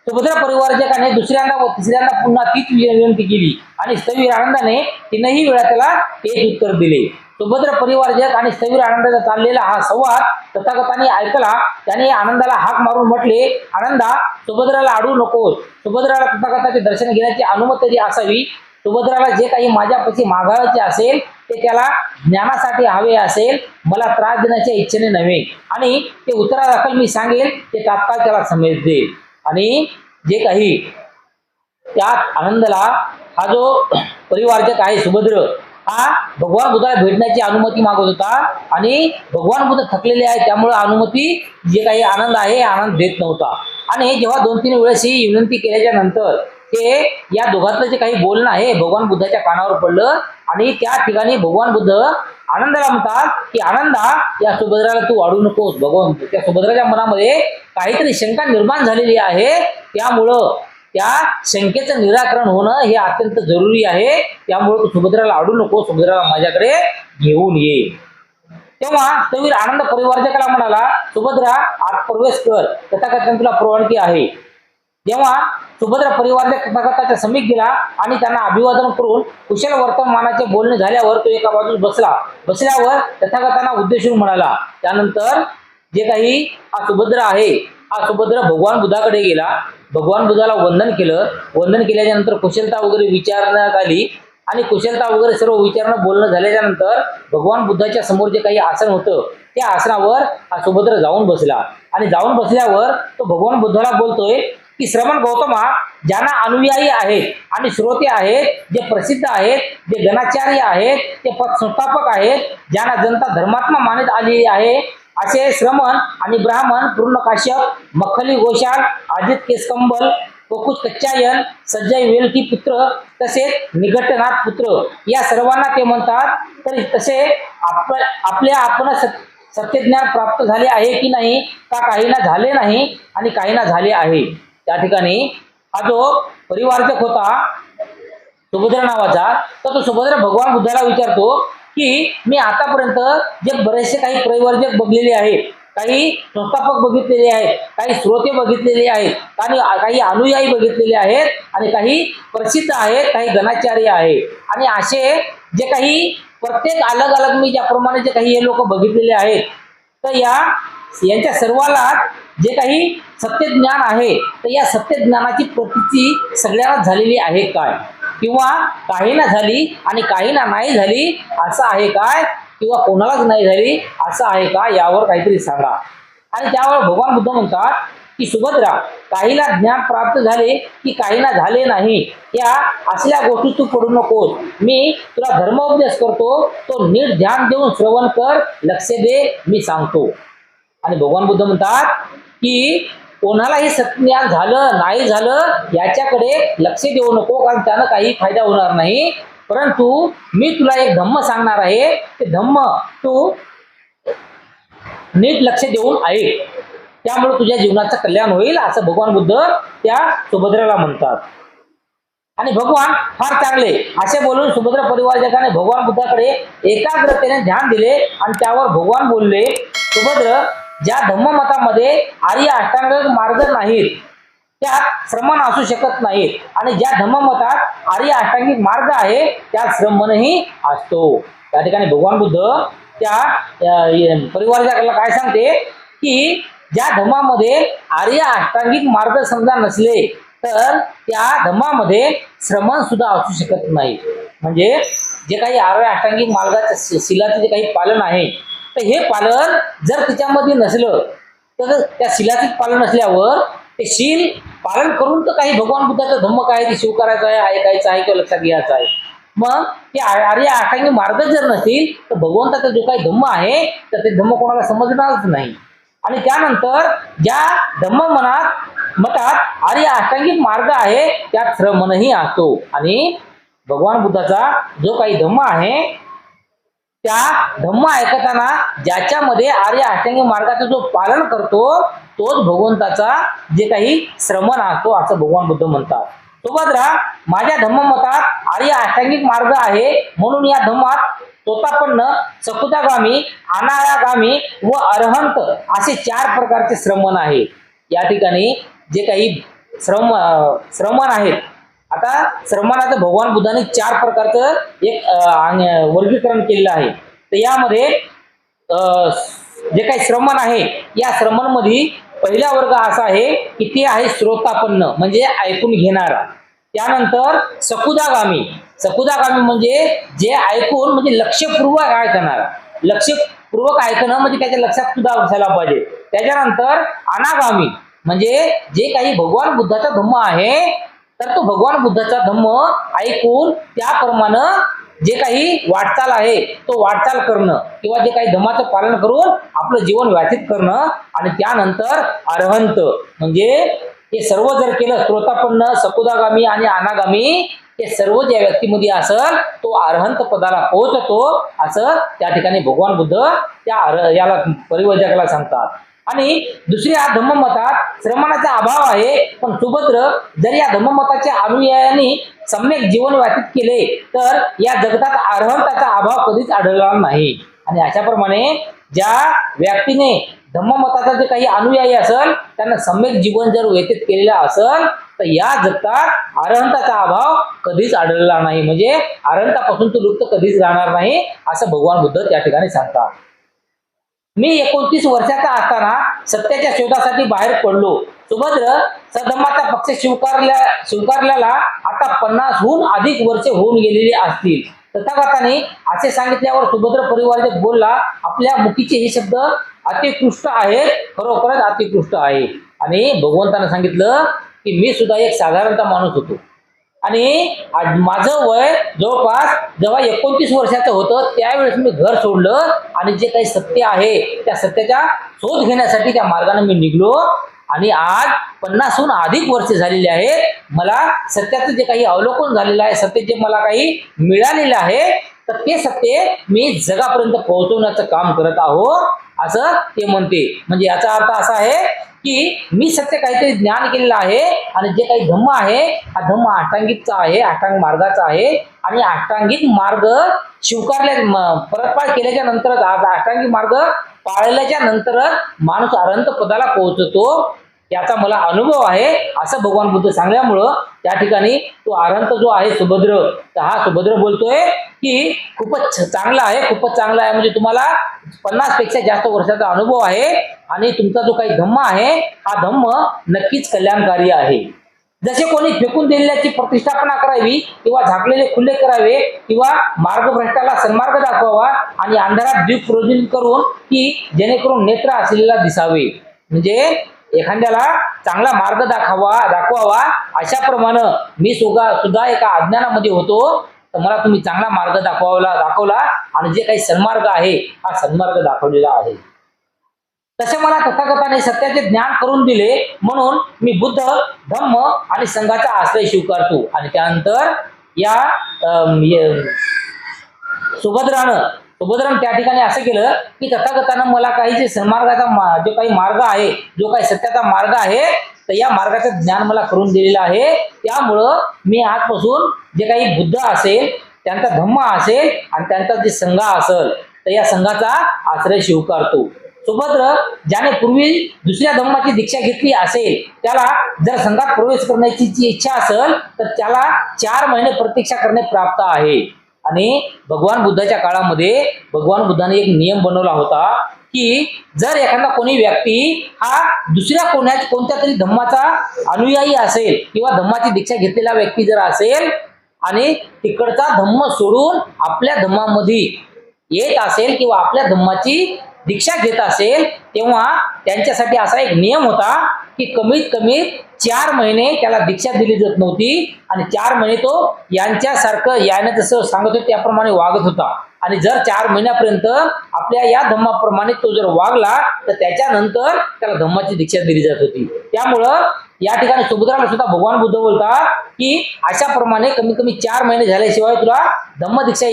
सुभद्रा परिवारजकाने दुसऱ्यांदा व तिसऱ्यांदा पुन्हा तीच विनंती केली आणि स्थविर आनंदाने तीनही वेळा त्याला तेच उत्तर दिले. सुभद्र परिवारजक आणि स्थविर आनंदाचा चाललेला हा संवाद तथागतांनी ऐकला. त्याने आनंदाला हाक मारून म्हटले, आनंदा, सुभद्राला अडवू नकोस. सुभद्राला तथागताचे दर्शन घेण्याची अनुमती असावी. सुभद्राला जे काही माझ्यापाशी मागायचे असेल ते त्याला ज्ञानासाठी हवे असेल, मला त्रास देण्याच्या इच्छेने नव्हे. आणि ते उत्तरादाखल मी सांगेल ते तात्काळ त्याला समज देईल. आणि जे काही त्यात आनंदाला हा जो परिवारजक आहे सुभद्र हा भगवान बुद्धाला भेटण्याची अनुमती मागत होता आणि भगवान बुद्ध थकलेले आहे त्यामुळे अनुमती जे काही आनंद आहे आनंद देत नव्हता. आणि जेव्हा 2-3 वेळेस ही विनंती केल्याच्या नंतर ते या दोघातलं जे काही बोलणं आहे भगवान बुद्धाच्या कानावर पडलं आणि त्या ठिकाणी भगवान बुद्ध आनंदाला म्हणतात की आनंदा, या सुभद्राला तू वाढू नकोस. भगवान त्या सुभद्राच्या मनामध्ये काहीतरी शंका निर्माण झालेली आहे, त्यामुळं त्या शंकेचं निराकरण होणं हे अत्यंत जरुरी आहे. त्यामुळे तू सुभद्राला अडू नको, सुभद्राला माझ्याकडे घेऊन ये. तेव्हा स्थविर आनंद परिवारजकाला म्हणाला, सुभद्रा आत प्रवेश कर, तथागतांनी तुला परवानगी आहे. जेव्हा सुभद्रा परिवारजक तथागताच्या समीप गेला आणि त्यांना अभिवादन करून कुशल वर्तमानाचे बोलणे झाल्यावर तो एका बाजूस बसल्यावर तथागतांना उद्देशून म्हणाला. त्यानंतर जे काही हा सुभद्र आहे हा सुभद्र भगवान बुद्धाकडे गेला. भगवान बुद्धाला वंदन केलं. वंदन केल्याच्या नंतर कुशलता वगैरे विचारण्यात आली आणि कुशलता वगैरे सर्व विचारणं बोलणं झाल्याच्या नंतर भगवान बुद्धाच्या समोर जे काही आसन होतं त्या आसनावर हा सुभद्र जाऊन बसला. आणि जाऊन बसल्यावर तो भगवान बुद्धाला बोलतोय की श्रमण गौतमा, ज्यांना अनुयायी आहेत आणि श्रोते आहेत, जे प्रसिद्ध आहेत, जे गणाचार्य आहेत, ते पद संस्थापक आहेत, ज्यांना जनता धर्मात्मा मानत आलेली आहे, असे श्रमण आणि ब्राह्मण पूर्ण काश्यप, मखली घोषाल, अजित केसकंबल, कोकुच कच्चायन, सज्जय वेलकी पुत्र तसेच निघट्टनाथ पुत्र या सर्वांना ते म्हणतात. तरी तसे आपल्या आपण सत्यज्ञान प्राप्त झाले आहे की नाही, का काहींना झाले नाही आणि काहींना झाले आहे. त्या ठिकाणी हा जो परिवारजक होता सुभद्रा नावाचा तर तो सुभद्रा भगवान बुद्धाला विचारतो की मी आतापर्यंत जे बरेचसे काही परिवारजक बघलेले आहेत, काही संस्थापक बघितलेले आहेत, काही श्रोते बघितलेले आहेत आणि काही अनुयायी बघितलेले आहेत आणि काही प्रसिद्ध आहेत, काही गणाचार्य आहे. आणि असे जे काही प्रत्येक अलग अलग मी ज्याप्रमाणे जे काही हे लोक बघितलेले आहेत तर यांच्या सर्वाला जे काही सत्यज्ञान आहे तर या सत्यज्ञानाची प्रतीची सगळ्यांना झालेली आहे काय, किंवा काहींना झाली आणि काहींना नाही झाली असं आहे काय, किंवा कोणालाच नाही झाली असं आहे का, यावर काहीतरी सांगा. आणि त्यावर भगवान बुद्ध म्हणतात की सुभद्रा, काहीला ज्ञान प्राप्त झाले की काहीला झाले नाही, या असल्या गोष्टी तू पडू नकोस. मी तुला धर्मोपदेश करतो, तो नीट ध्यान देऊन श्रवण कर, लक्ष दे, मी सांगतो. आणि भगवान बुद्ध म्हणतात की कोणालाही सत्ज्ञान झालं नाही झालं याच्याकडे लक्ष देऊ नको, कारण त्यानं काही फायदा होणार नाही. परंतु मी तुला एक धम्म सांगणार आहे, ते धम्म तू नीट लक्ष देऊन ऐक, त्यामुळे तुझ्या जीवनाचं कल्याण होईल, असं भगवान बुद्ध त्या सुभद्रेला म्हणतात. आणि भगवान फार चांगले असे बोलून सुभद्रा परिवारजकाने भगवान बुद्धाकडे एकाग्रतेने ध्यान दिले आणि त्यावर भगवान बोलले, सुभद्र, ज्या धम्ममतामध्ये आर्य अष्टांग मार्ग नाहीत त्यात श्रमण असू शकत नाहीत, आणि ज्या धम्ममतात आर्य अष्टांगिक मार्ग आहे त्यात श्रमणही असतो. त्या ठिकाणी भगवान बुद्ध त्या परिवाराला काय सांगते की ज्या धर्मामध्ये आर्य अष्टांगिक मार्ग समजा नसले तर त्या धर्मामध्ये श्रमण सुद्धा असू शकत नाही. म्हणजे जे काही आर्य अष्टांगिक मार्गाचं शिलाचं जे काही पालन आहे, तर हे पालन जर तिच्यामध्ये नसलं तर त्या शिलाचे पालन नसल्यावर ते शील पालन करून तर काही भगवान बुद्धाचं धम्म काय ते स्वीकारायचं आहे, ऐकायचं आहे किंवा लक्षात घ्यायचं आहे. मग ते आर्य अष्टांगिक मार्ग जर नसतील तर भगवंताचा जो काही धम्म आहे तर ते धम्म कोणाला समजणारच नाही. आणि त्यानंतर ज्या धम्म मतात आर्य अष्टांगिक मार्ग आहे त्यात श्रमणही असतो. आणि भगवान बुद्धाचा जो काही धम्म आहे त्या धम्म ऐकताना ज्याच्यामध्ये आर्य अष्टांगिक मार्गाचं जो पालन करतो तोच भगवंताचा जे काही श्रमण असतो, असं भगवान बुद्ध म्हणतात. सुभद्रा, माझ्या धम्ममतात आर्य अष्टांगिक मार्ग आहे, म्हणून या धम्मात तोतापन्न, सकुदागामी, अनायागामी व अरहंत असे 4 प्रकारचे श्रमण आहे. या ठिकाणी जे काही श्रमण आहेत, आता श्रमणाचं भगवान बुद्धाने 4 प्रकारचं एक वर्गीकरण केलेलं आहे. तर यामध्ये जे काही श्रमण आहे या श्रमणमध्ये पहिला वर्ग असा आहे की ते आहे श्रोतापन्न, म्हणजे ऐकून घेणारा. त्यानंतर सकुदागामी, सकुदागामी म्हणजे जे ऐकून म्हणजे लक्षपूर्वक ऐकणारा, लक्षपूर्वक ऐकणं म्हणजे त्याच्या लक्षात सुद्धा असायला पाहिजे. त्याच्यानंतर अनागामी म्हणजे जे काही भगवान बुद्धाचा धम्म आहे तर तो भगवान बुद्धाचा धम्म ऐकून त्याप्रमाणे जे काही वाटचाल आहे तो वाटचाल करणं किंवा जे काही धम्माचं पालन करून आपलं जीवन व्यतीत करणं. आणि त्यानंतर अरहंत म्हणजे हे सर्व जर केलं, श्रोतापन्न, सकुदागामी आणि अनागामी, हे सर्व ज्या व्यक्तीमध्ये असेल तो अरहंत पदाला पोहोचतो, असं त्या ठिकाणी भगवान बुद्ध त्या याला परिवर्जकाला सांगतात. आणि दुसऱ्या धम्ममतात श्रमणाचा अभाव आहे, पण सुभद्र, जर या धम्ममताच्या अनुयायांनी सम्यक जीवन व्यतीत केले तर या जगतात अरहंताचा अभाव कधीच आढळणार नाही. आणि अशाप्रमाणे ज्या व्यक्तीने धम्ममताचा जे काही अनुयायी असेल त्यांना सम्यक जीवन जर व्यतीत केलेलं असेल तर या जगतात अरहंताचा अभाव कधीच आढळला नाही, म्हणजे अरहंतापासून तो लुप्त कधीच राहणार नाही, असं भगवान बुद्ध त्या ठिकाणी सांगतात. मी 29 वर्षाचा असताना सत्याच्या शोधासाठी बाहेर पडलो. सुभद्र, सधम्माचा पक्ष स्वीकारल्याला आता 50हून अधिक वर्षे होऊन गेलेली असतील. तथागताने असे सांगितल्यावर सुभद्र परिवारजक बोलला, आपल्या मुखीचे हे शब्द अतिकृष्ट आहेत, खरोखरच अतिकृष्ट आहे. आणि भगवंताने सांगितलं की मी सुद्धा एक साधारणतः माणूस होतो आणि माझं वय जवळपास जेव्हा 29 वर्षाचं होतं त्यावेळेस मी घर सोडलं आणि जे काही सत्य आहे त्या सत्याचा शोध घेण्यासाठी त्या मार्गाने मी निघलो. आणि आज 50हून अधिक वर्षे झालेली आहेत. मला सत्याचं जे काही अवलोकन झालेलं आहे, सत्य जे मला काही मिळालेलं आहे, तर ते सत्य मी जगापर्यंत पोहोचवण्याचं काम करत आहो, असं ते म्हणते. म्हणजे याचा अर्थ असा आहे की मी सत्य काहीतरी ज्ञान केलेलं आहे आणि जे काही धम्म आहे हा धम्म अष्टांगिकचा आहे, अष्टांग मार्गाचा आहे. आणि अष्टांगिक मार्ग स्वीकारल्या परतपाळ केल्याच्या नंतरच, अष्टांगिक मार्ग पाळल्याच्या नंतरच माणूस अरहंत पदाला पोहोचतो, याचा मला अनुभव आहे, असं भगवान बुद्ध सांगल्यामुळं त्या ठिकाणी तो अरहंत जो आहे सुभद्र, तर हा सुभद्र बोलतोय की खूपच चांगला आहे, खूपच चांगला आहे. म्हणजे तुम्हाला 50 पेक्षा जास्त वर्षाचा अनुभव आहे आणि तुमचा जो काही धम्म आहे हा धम्म नक्कीच कल्याणकारी आहे. जसे कोणी फेकून दिलेल्याची प्रतिष्ठापना करावी किंवा झाकलेले खुले करावे किंवा मार्गभ्रष्टाला सन्मार्ग दाखवावा आणि अंधारात दीप प्रज्वलित करून की जेणेकरून नेत्र असलेला दिसावे. म्हणजे एखाद्याला चांगला मार्ग दाखवावा अशाप्रमाणे मी सुद्धा एका अज्ञानामध्ये होतो, तर मला तुम्ही चांगला मार्ग दाखवला आणि जे काही सन्मार्ग आहे हा सन्मार्ग दाखवलेला आहे. तसे मला तथागताने सत्याचे ज्ञान करून दिले, म्हणून मी बुद्ध, धम्म आणि संघाचा आश्रय स्वीकारतो. आणि त्यानंतर या सुभद्रानं त्या ठिकाणी असं केलं की तथागतानं मला काही जे सन्मार्गाचा जो काही मार्ग आहे, जो काही सत्याचा मार्ग आहे, तर या मार्गाचं ज्ञान मला करून दिलेलं आहे. त्यामुळं मी आजपासून जे काही बुद्ध असेल, त्यांचा धम्म असेल आणि त्यांचा जे संघ असेल, तर या संघाचा आश्रय स्वीकारतो. सुभद्र ज्याने पूर्वी दुसऱ्या धम्माची दीक्षा घेतली असेल, त्याला जर संघात प्रवेश करण्याची इच्छा असेल तर त्याला 4 महिने प्रतीक्षा करणे प्राप्त आहे. आणि भगवान बुद्धाच्या काळामध्ये भगवान बुद्धाने एक नियम बनवला होता की जर एखादा कोणी व्यक्ती हा दुसऱ्या कोणत्या तरी धम्माचा अनुयायी असेल किंवा धम्माची दीक्षा घेतलेला व्यक्ती जर असेल आणि तिकडचा धम्म सोडून आपल्या धम्मामध्ये येत असेल किंवा आपल्या धम्माची दीक्षा घेत असेल, तेव्हा त्यांच्यासाठी असा एक नियम होता की कमीत कमी 4 महिने त्याला दीक्षा दिली जात नव्हती आणि 4 महिने तो यांच्यासारखं याने जसं सांगत होते त्याप्रमाणे वागत होता. आणि जर 4 महिन्यापर्यंत आपल्या या धम्माप्रमाणे तो जर वागला तर त्याच्यानंतर त्याला धम्माची दीक्षा दिली जात होती. त्यामुळं या ठिकाणी सुभद्राला सुद्धा भगवान बुद्ध बोलतात की अशाप्रमाणे कमीत कमी 4 महिने झाल्याशिवाय तुला धम्म दीक्षा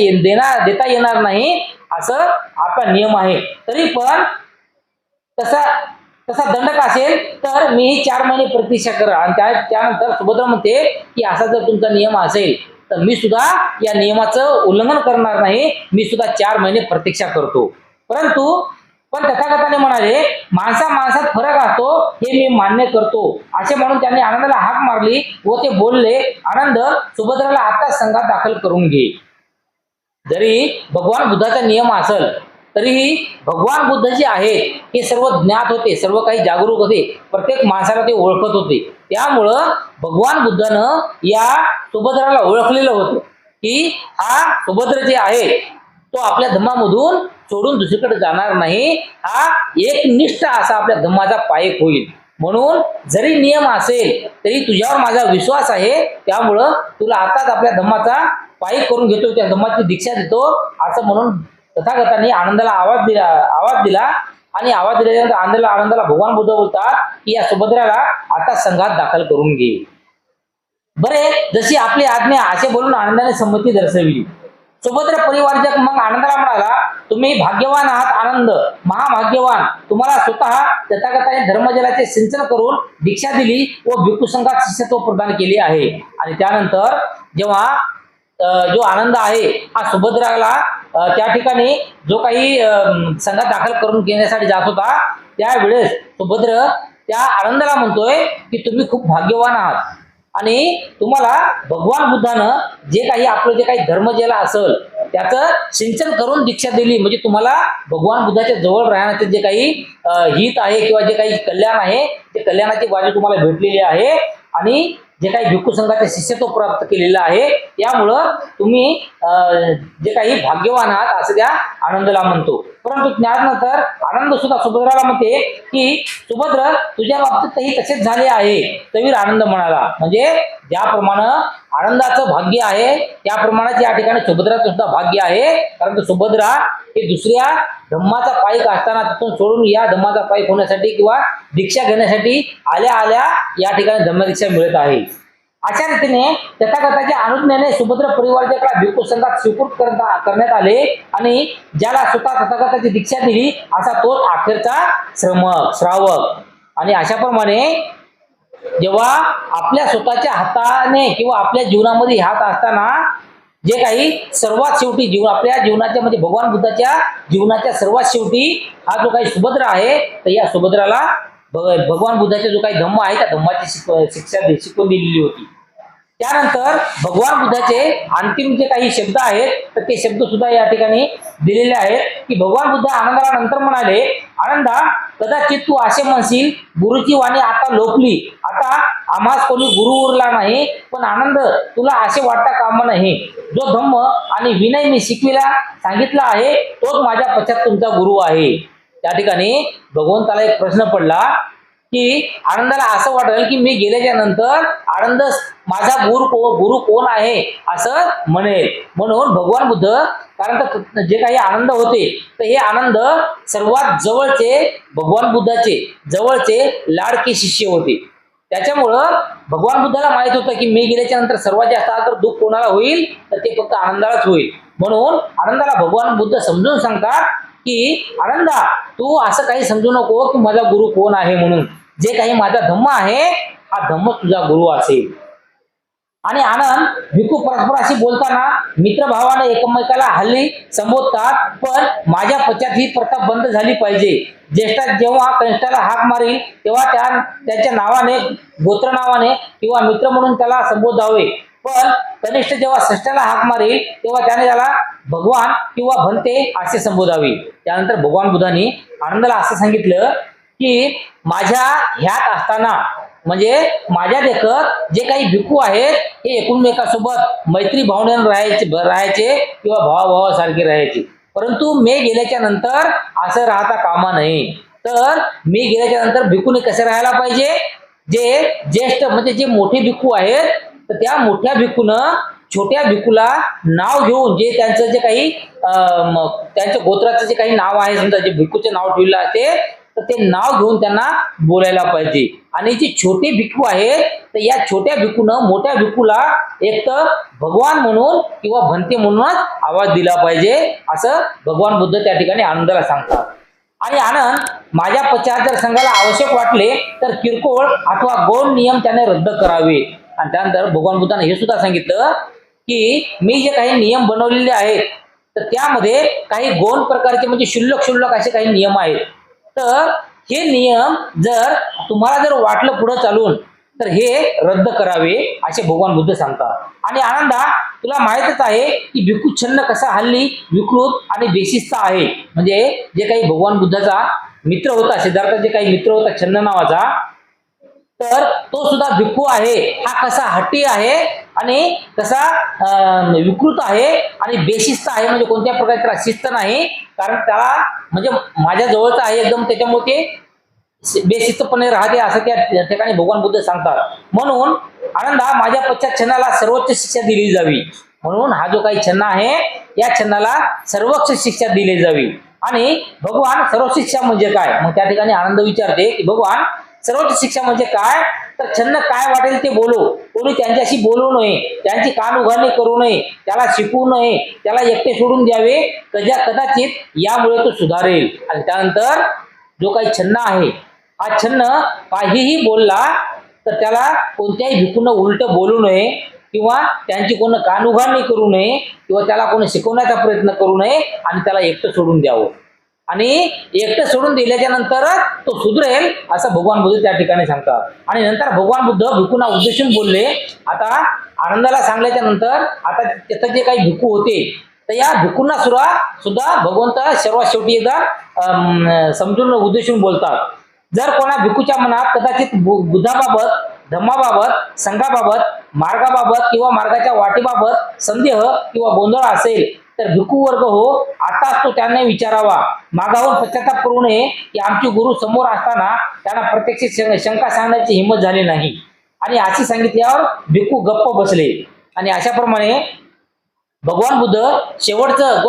देता येणार नाही, असं आपला नियम आहे. तरी पण तसा दंडक असेल तर मीही 4 महिने प्रतीक्षा कर. आणि त्यानंतर सुभद्रा म्हणते की असा जर तुमचा नियम असेल तर मी सुद्धा या नियमाचं उल्लंघन करणार नाही, मी सुद्धा 4 महिने प्रतीक्षा करतो. पण तथागताने म्हणाले माणसात फरक असतो हे मी मान्य करतो असे म्हणून त्यांनी आनंदाला हाक मारली व ते बोलले, आनंद, सुभद्राला आता संघात दाखल करून घे. जरी भगवान बुद्धाचा नियम असेल तरीही भगवान बुद्ध जे आहेत हे सर्व ज्ञात होते, सर्व काही जागरूक होते, प्रत्येक माणसाला ते ओळखत होते. त्यामुळं भगवान बुद्धानं या सुभद्राला ओळखलेलं होतं की हा सुभद्र जे आहे तो आपल्या धम्मामधून सोडून दुसरीकडे जाणार नाही, हा एकनिष्ठ असा आपल्या धम्माचा पायक होईल. म्हणून जरी नियम असेल तरी तुझ्यावर माझा विश्वास आहे, त्यामुळं तुला आताच आपल्या धम्माचा पायक करून घेतो, त्या धम्माची दीक्षा देतो असं म्हणून तथागतांनी आनंदाला आवाज दिला. आणि आवाज दिल्यानंतर आनंदाला भगवान बुद्ध बोलतात की या सुभद्राला आता संघात दाखल करून घे. बरे, जशी आपली आज्ञा असे बोलून आनंदाने संमती दर्शविली. सुभद्र परिवारजक मग आनंदाला म्हणाला, तुम्ही भाग्यवान आहात आनंद, महाभाग्यवान. तुम्हाला स्वतः तथागताने धर्मजलाचे सिंचन करून दीक्षा दिली व भिक्खू संघात शिष्यत्व प्रदान केले आहे. आणि त्यानंतर जेव्हा जो आनंद आहे हा सुभद्राला त्या ठिकाणी जो काही संघात दाखल करून घेण्यासाठी जात होता, त्यावेळेस सुभद्र त्या आनंदाला म्हणतोय की तुम्ही खूप भाग्यवान आहात आणि तुम्हाला भगवान बुद्धानं आपलं जे काही धर्मजल असेल त्याचं सिंचन करून दीक्षा दिली, म्हणजे तुम्हाला भगवान बुद्धाच्या जवळ राहण्याचे जे काही हित आहे किंवा जे काही कल्याण आहे ते कल्याणाची बाजू तुम्हाला भेटलेली आहे आणि जे काही भिक्खू संघाचे शिष्यत्व प्राप्त केलेलं आहे, त्यामुळं तुम्ही जे काही भाग्यवान आहात असं त्या आनंदाला म्हणतो. परंतु त्यानंतर आनंद सुद्धा सुभद्राला म्हणते की सुभद्र, तुझ्या बाबतीतही तसेच झाले आहे. तवीर आनंद म्हणाला, म्हणजे ज्याप्रमाणे आनंदाचं भाग्य आहे त्याप्रमाणेच या ठिकाणी सुभद्राचं सुद्धा भाग्य आहे. कारण सुभद्रा हे दुसऱ्या धम्माचा पायक असताना तिथून सोडून या धम्माचा पायक होण्यासाठी किंवा दीक्षा घेण्यासाठी आल्या या ठिकाणी धम्मदीक्षा मिळत आहे. अशा रीतीने तथागताच्या अनुज्ञेने सुभद्र परिवाराच्या भिक्खू संघात स्वीकृत करण्यात आले आणि ज्याला स्वतः तथागताची दीक्षा दिली असा तोच अखेरचा श्रावक. आणि अशाप्रमाणे जेव्हा आपल्या स्वतःच्या हाताने किंवा आपल्या जीवनामध्ये हात असताना जे काही सर्वात शेवटी आपल्या जीवनाच्या म्हणजे भगवान बुद्धाच्या जीवनाच्या सर्वात शेवटी हा जो काही सुभद्रा आहे, तर या सुभद्राला भगवान बुद्धाचा जो काही धम्म आहे त्या धम्माची शिक्षा शिकवून दिलेली होती. त्यानंतर भगवान बुद्धाचे अंतिम जे काही शब्द आहेत तर ते शब्द सुद्धा या ठिकाणी दिलेले आहेत की भगवान बुद्ध आनंदाला नंतर म्हणाले, आनंदा, कदाचित तू असे म्हणशील गुरुची वाणी आता लोपली, आता आम्हास कोणी गुरु उरला नाही. पण आनंद, तुला असे वाटता कामा नाही. जो धम्म आणि विनय मी सांगितला आहे तोच माझ्या पश्चात तुमचा गुरु आहे. त्या ठिकाणी भगवंताला एक प्रश्न पडला की आनंदाला असं वाटेल की मी गेल्याच्या नंतर आनंद माझा गुरु कोण आहे असं म्हणेल. म्हणून भगवान बुद्ध, कारण तर जे काही आनंद होते तर हे आनंद सर्वात जवळचे भगवान बुद्धाचे जवळचे लाडके शिष्य होते. त्याच्यामुळं भगवान बुद्धाला माहित होतं की मी गेल्याच्या नंतर सर्वात जास्त तर दुःख कोणाला होईल तर ते फक्त आनंदालाच होईल. म्हणून आनंदाला भगवान बुद्ध समजून सांगतात की आनंदा, तू असं काही समजू नको की माझा गुरु कोण आहे म्हणून. जे काही माझा धम्म आहे हा धम्म तुझा गुरु असेल. आणि आनंद भिक्खू परस्पराशी बोलताना मित्रभावाने एकमेकाला हल्ली संबोधतात, पण माझ्या पश्चात ही प्रथा बंद झाली पाहिजे. ज्येष्ठात जेव्हा कनिष्ठाला हाक मारील तेव्हा त्याच्या नावाने, गोत्र नावाने किंवा मित्र म्हणून त्याला संबोधावे, पण कनिष्ठ जेव्हा श्रेष्ठाला हाक मारील तेव्हा त्याने त्याला भगवान किंवा भंते असे संबोधावे. त्यानंतर भगवान बुद्धांनी आनंदाला असं सांगितलं की माझ्या ह्यात असताना, म्हणजे माझ्या देखत जे काही भिक्खू आहेत हे एकमेकांसोबत मैत्री भावनेने राहायचे किंवा भावाभावासारखे राहायचे. परंतु मी गेल्याच्या नंतर असं राहता कामा नये. तर मी गेल्याच्या नंतर भिक्खूने कसे राहायला पाहिजे? जे ज्येष्ठ म्हणजे जे मोठे भिक्खू आहेत तर त्या मोठ्या भिक्खूनं छोट्या भिक्खूला नाव घेऊन, जे त्यांचं जे काही त्यांच्या गोत्राचं जे काही नाव आहे, समजा जे भिक्खूचे नाव ठेवलेलं आहे तर ते नाव घेऊन त्यांना बोलायला पाहिजे. आणि जे छोटे भिक्खू आहेत तर या छोट्या भिक्खूनं मोठ्या भिक्खूला एक तर भगवान म्हणून किंवा भंते म्हणूनच आवाज दिला पाहिजे, असं भगवान बुद्ध त्या ठिकाणी आनंदाला सांगतात. आणि आनंद माझ्या पश्चात जर संघाला आवश्यक वाटले तर किरकोळ अथवा गौण नियम त्याने रद्द करावे. आणि त्यानंतर भगवान बुद्धाने हे सुद्धा सांगितलं की मी जे काही नियम बनवलेले आहेत तर त्यामध्ये काही गौण प्रकारचे म्हणजे क्षुल्लक असे काही नियम आहेत. तर हे नियम जर तुम्हाला जर वाटलं पुढे चालून तर हे रद्द करावे असे भगवान बुद्ध सांगतात. आणि आनंदा, तुला माहितच आहे की भिक्खू छन्न कसा हल्ली विकृत आणि बेशिस्त आहे. म्हणजे जे काही भगवान बुद्धाचा मित्र होता, सिद्धार्थ जे काही मित्र होता छन्न नावाचा, तर तो सुद्धा भिक्खू आहे. हा कसा हट्टी आहे आणि कसा विकृत आहे आणि बेशिस्त आहे, म्हणजे कोणत्या प्रकारे त्याला शिस्त नाही, कारण त्याला म्हणजे माझ्या जवळचा आहे एकदम, त्याच्यामुळे ते बेशिस्तपणे राहते असं त्या ठिकाणी भगवान बुद्ध सांगतात. म्हणून आनंदा, माझ्या पश्चात छन्नाला सर्वोच्च शिक्षा दिली जावी. म्हणून हा जो काही छन्ना आहे या छन्नाला सर्वोच्च शिक्षा दिली जावी. आणि भगवान सर्वोच्च शिक्षा म्हणजे काय? मग त्या ठिकाणी आनंद विचारते की भगवान सर्वोच्च शिक्षा म्हणजे काय? तर छन्न काय वाटेल ते बोलो, कोणी त्यांच्याशी बोलू नये, त्यांची कान उघडणी करू नये, त्याला शिकवू नये, त्याला एकटे सोडून द्यावे, कदाचित यामुळे तो सुधारेल. आणि त्यानंतर जो काही छन्न आहे हा छन्न काहीही बोलला तर त्याला कोणत्याही भिक्खूनं उलट बोलू नये किंवा त्यांची कोण कान उघडणी करू नये किंवा त्याला कोणी शिकवण्याचा प्रयत्न करू नये आणि त्याला एकटं सोडून द्यावं. आणि एकटं सोडून दिल्याच्या नंतर तो सुधरेल असं भगवान बुद्ध त्या ठिकाणी सांगतात. आणि नंतर भगवान बुद्ध भिक्खूंना उद्देशून बोलले. आता आनंदाला सांगल्याच्या नंतर आता तिथं जे काही भिक्खू होते तर या भिक्खूंना सुद्धा भगवंत सर्वात शेवटी एकदा समजून उद्देशून बोलतात. जर कोणा भिक्खूच्या मनात कदाचित बुद्धाबाबत, धम्माबाबत, संघाबाबत, मार्गाबाबत किंवा मार्गाच्या वाटेबाबत संदेह किंवा गोंधळ असेल तर भिक्खू वर्ग हो, आताच तो त्यांना विचारावा. मागाहून पश्चाताप करू नये की आमचे गुरु समोर असताना त्यांना प्रत्यक्ष शंका सांगण्याची हिंमत झाली नाही. आणि अशी सांगितल्यावर भिक्खू गप्प बसले. आणि अशाप्रमाणे भगवान बुद्ध शेवटचं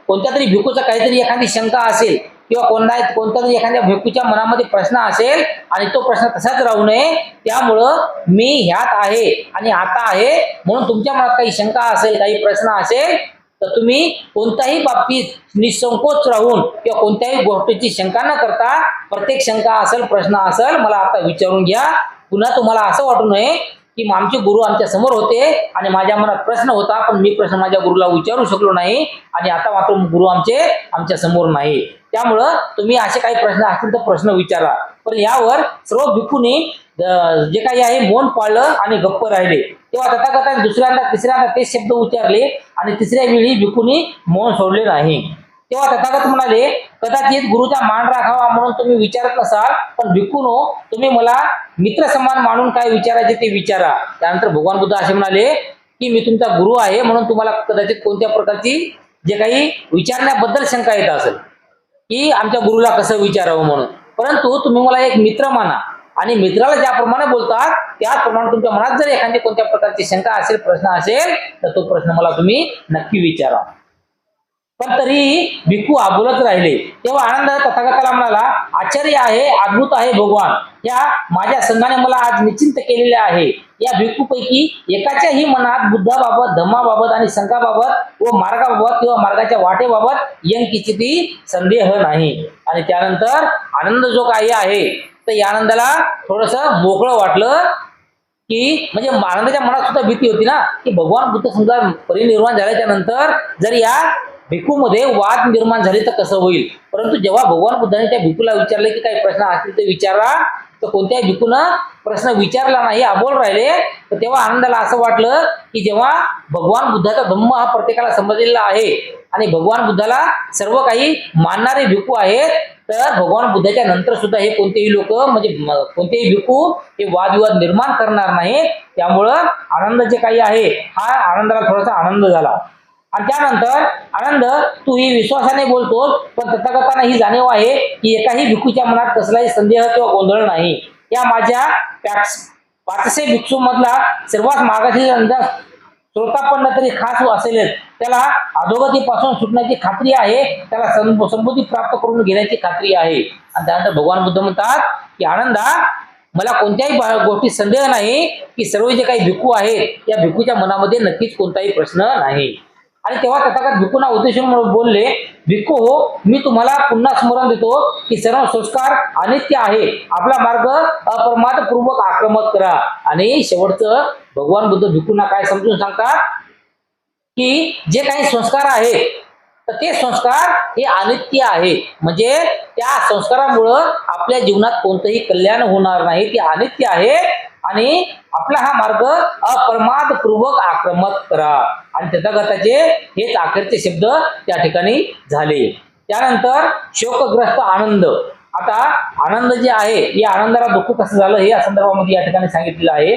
कोणत्या तरी भिक्खूचा काहीतरी एखादी शंका असेल किंवा कोणत्या तरी एखाद्या भिक्खूच्या मनामध्ये प्रश्न असेल आणि तो प्रश्न तसाच राहू नये, त्यामुळं मी ह्यात आहे आणि आता आहे म्हणून तुमच्या मनात काही शंका असेल, काही प्रश्न असेल तर तुम्ही कोणत्याही बाबतीत निसंकोच राहून किंवा कोणत्याही गोष्टीची शंका न करता प्रत्येक शंका असेल, प्रश्न असेल, मला आता विचारून घ्या. पुन्हा तुम्हाला असं वाटू नये की आमचे गुरु आमच्या समोर होते आणि माझ्या मनात प्रश्न होता पण मी प्रश्न माझ्या गुरुला विचारू शकलो नाही आणि आता मात्र गुरु आमच्या समोर नाही. त्यामुळं तुम्ही असे काही प्रश्न असतील तर प्रश्न विचारा. पण यावर सर्व भिक्खूंनी जे काही आहे मौन पाळलं आणि गप्प राहिले. तेव्हा तथागताने दुसऱ्यांदा तिसऱ्यांदा तेच शब्द उच्चारले आणि तिसऱ्या वेळी भिक्खूंनी मौन सोडले नाही. तेव्हा तथागत म्हणाले, कदाचित गुरुचा मान राखावा म्हणून तुम्ही विचारत नसाल, पण भिक्खूंनो, तुम्ही मला मित्र समान मानून काय विचारायचे ते विचारा. त्यानंतर भगवान बुद्ध असे म्हणाले की मी तुमचा गुरु आहे म्हणून तुम्हाला कदाचित कोणत्या प्रकारची जे काही विचारण्याबद्दल शंका येत असेल की आमच्या गुरुला कसं विचारावं म्हणून, परंतु तुम्ही मला एक मित्र माना. आणि मित्राला ज्याप्रमाणे बोलतात त्याप्रमाणे तुमच्या मनात जर एखादी कोणत्या प्रकारची शंका असेल, प्रश्न असेल, तर तो प्रश्न मला तुम्ही नक्की विचारा. पण तरीही भिक्खू बोलत राहिले. तेव्हा आनंद तथागताला म्हणाला, आश्चर्य आहे, अद्भुत आहे भगवान, या माझ्या संघाने मला आज निश्चिंत केलेले आहे. या भिक्खूपैकी एकाच्याही मनात बुद्धाबाबत, धम्माबाबत आणि संघाबाबत व मार्गाबाबत किंवा मार्गाच्या वाटेबाबत किंचितही संदेह नाही. आणि त्यानंतर आनंद जो काही आहे, तर या आनंदाला थोडस मोकळं वाटलं, की म्हणजे आनंदाच्या मनात सुद्धा भीती होती ना, की भगवान बुद्ध समजा परिनिर्वाण झाल्याच्या नंतर जर या भिक्खूमध्ये वाद निर्माण झाले तर कसं होईल. परंतु जेव्हा भगवान बुद्धाने त्या भिक्खूला विचारले की काही प्रश्न असतील ते विचारा, तर कोणत्याही भिक्खूनं प्रश्न विचारला नाही, अबोल राहिले. तर तेव्हा आनंदाला असं वाटलं की जेव्हा भगवान बुद्धाचा धम्म हा प्रत्येकाला समजलेला आहे आणि भगवान बुद्धाला सर्व काही मानणारे भिक्खू आहेत, तर भगवान बुद्धाच्या नंतर सुद्धा हे कोणतेही लोक म्हणजे कोणतेही भिक्खू हे वादविवाद निर्माण करणार नाही. त्यामुळं आनंद जे काही आहे, हा आनंदाला थोडासा आनंद झाला. आणि त्यानंतर आनंद, तू ही विश्वासाने बोलतो, पण तथागतांना ही जाणीव आहे की एकाही भिक्खूच्या मनात कसलाही संदेह किंवा गोंधळ नाही. या माझ्या 500 भिक्षू मधला सर्वात मागाशी अंदाज श्रोतापन्न तरी खास असेल, त्याला अधोगतीपासून सुटण्याची खात्री आहे, त्याला संबुद्धी प्राप्त करून घेण्याची खात्री आहे. आणि त्यानंतर भगवान बुद्ध म्हणतात की आनंदा, मला कोणत्याही गोष्टी संदेह नाही की सर्व जे काही भिक्खू आहेत या भिक्खूच्या मनामध्ये नक्कीच कोणताही प्रश्न नाही. आणि तेव्हा तथागत भिक्खूंना उद्देशून बोलले, भिक्खू हो, मी तुम्हाला पुन्हा स्मरण देतो की सर्व संस्कार अनित्य आहे, आपला मार्ग अप्रमादपूर्वक आक्रमक करा. आणि शेवटचं भगवान बुद्ध भिक्खूंना काय समजून सांगतात की जे काही संस्कार आहेत, तर ते संस्कार हे अनित्य आहे, म्हणजे त्या संस्कारामुळं आपल्या जीवनात कोणतंही कल्याण होणार नाही, ते अनित्य आहे. आणि आपला हा मार्ग अप्रमादपूर्वक आक्रमक करा. आणि तथागताचे हेच अखेरचे शब्द त्या ठिकाणी झाले. त्यानंतर शोकग्रस्त आनंद. आता आनंद जे आहे, या आनंदाला दुःख कसं झालं हे या संदर्भामध्ये या ठिकाणी सांगितलेलं आहे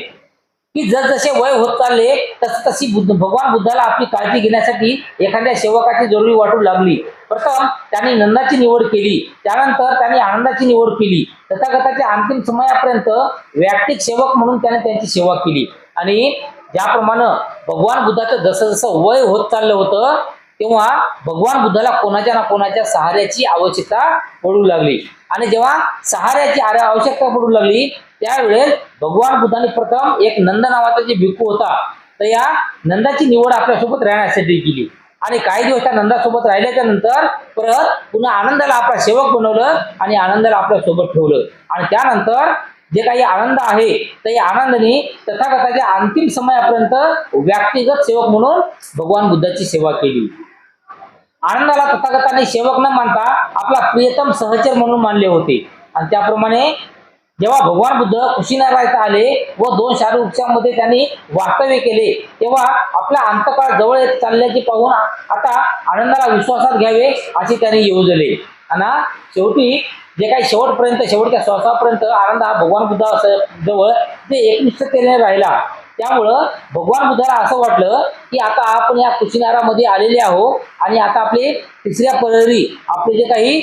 की जसजसे वय होत चालले तशी भगवान बुद्धाला आपली काळजी घेण्यासाठी एखाद्या सेवकाची जरुरी वाटू लागली. प्रथम त्यांनी नंदाची निवड केली, त्यानंतर त्यांनी आनंदाची निवड केली. तथागताच्या अंतिम समयापर्यंत वैयक्तिक सेवक म्हणून त्याने त्यांची सेवा केली. आणि ज्याप्रमाणे भगवान बुद्धाचं जसं जसं वय होत चाललं होतं, तेव्हा भगवान बुद्धाला कोणाच्या ना कोणाच्या सहाऱ्याची आवश्यकता पडू लागली. आणि जेव्हा सहाऱ्याची आवश्यकता पडू लागली, त्यावेळेस भगवान बुद्धाने प्रथम एक नंद नावाचा जे भिक्खू होता, तर या नंदाची निवड आपल्यासोबत राहण्यासाठी केली. आणि काही दिवस त्या नंदासोबत राहिल्याच्या नंतर परत पुन्हा आनंदाला आपला सेवक बनवलं आणि आनंदाला आपल्यासोबत ठेवलं. आणि त्यानंतर जे काही आनंद आहे, तर या आनंदाने तथागताच्या अंतिम समयापर्यंत व्यक्तिगत सेवक म्हणून भगवान बुद्धाची सेवा केली. आनंदाला तथागताने सेवक न मानता आपला प्रियतम सहचर म्हणून मानले होते. आणि त्याप्रमाणे जेव्हा भगवान बुद्ध कुशीनारायत आले व 2 शालू वृक्षांमध्ये त्यांनी वास्तव्य केले, तेव्हा आपला अंतकाळ जवळ येत चालल्याचे पाहून आता आनंदाला विश्वासात घ्यावे असे त्यांनी योजले. आणि शेवटी जे काही शेवटपर्यंत, शेवटच्या श्वासापर्यंत आनंद हा भगवान बुद्धा जवळ ते एकनिष्ठतेने राहिला. त्यामुळं भगवान बुद्धाला असं वाटलं की आता आपण या कुशीनारामध्ये आलेले आहोत आणि आता आपले तिसऱ्या परहरी आपले जे काही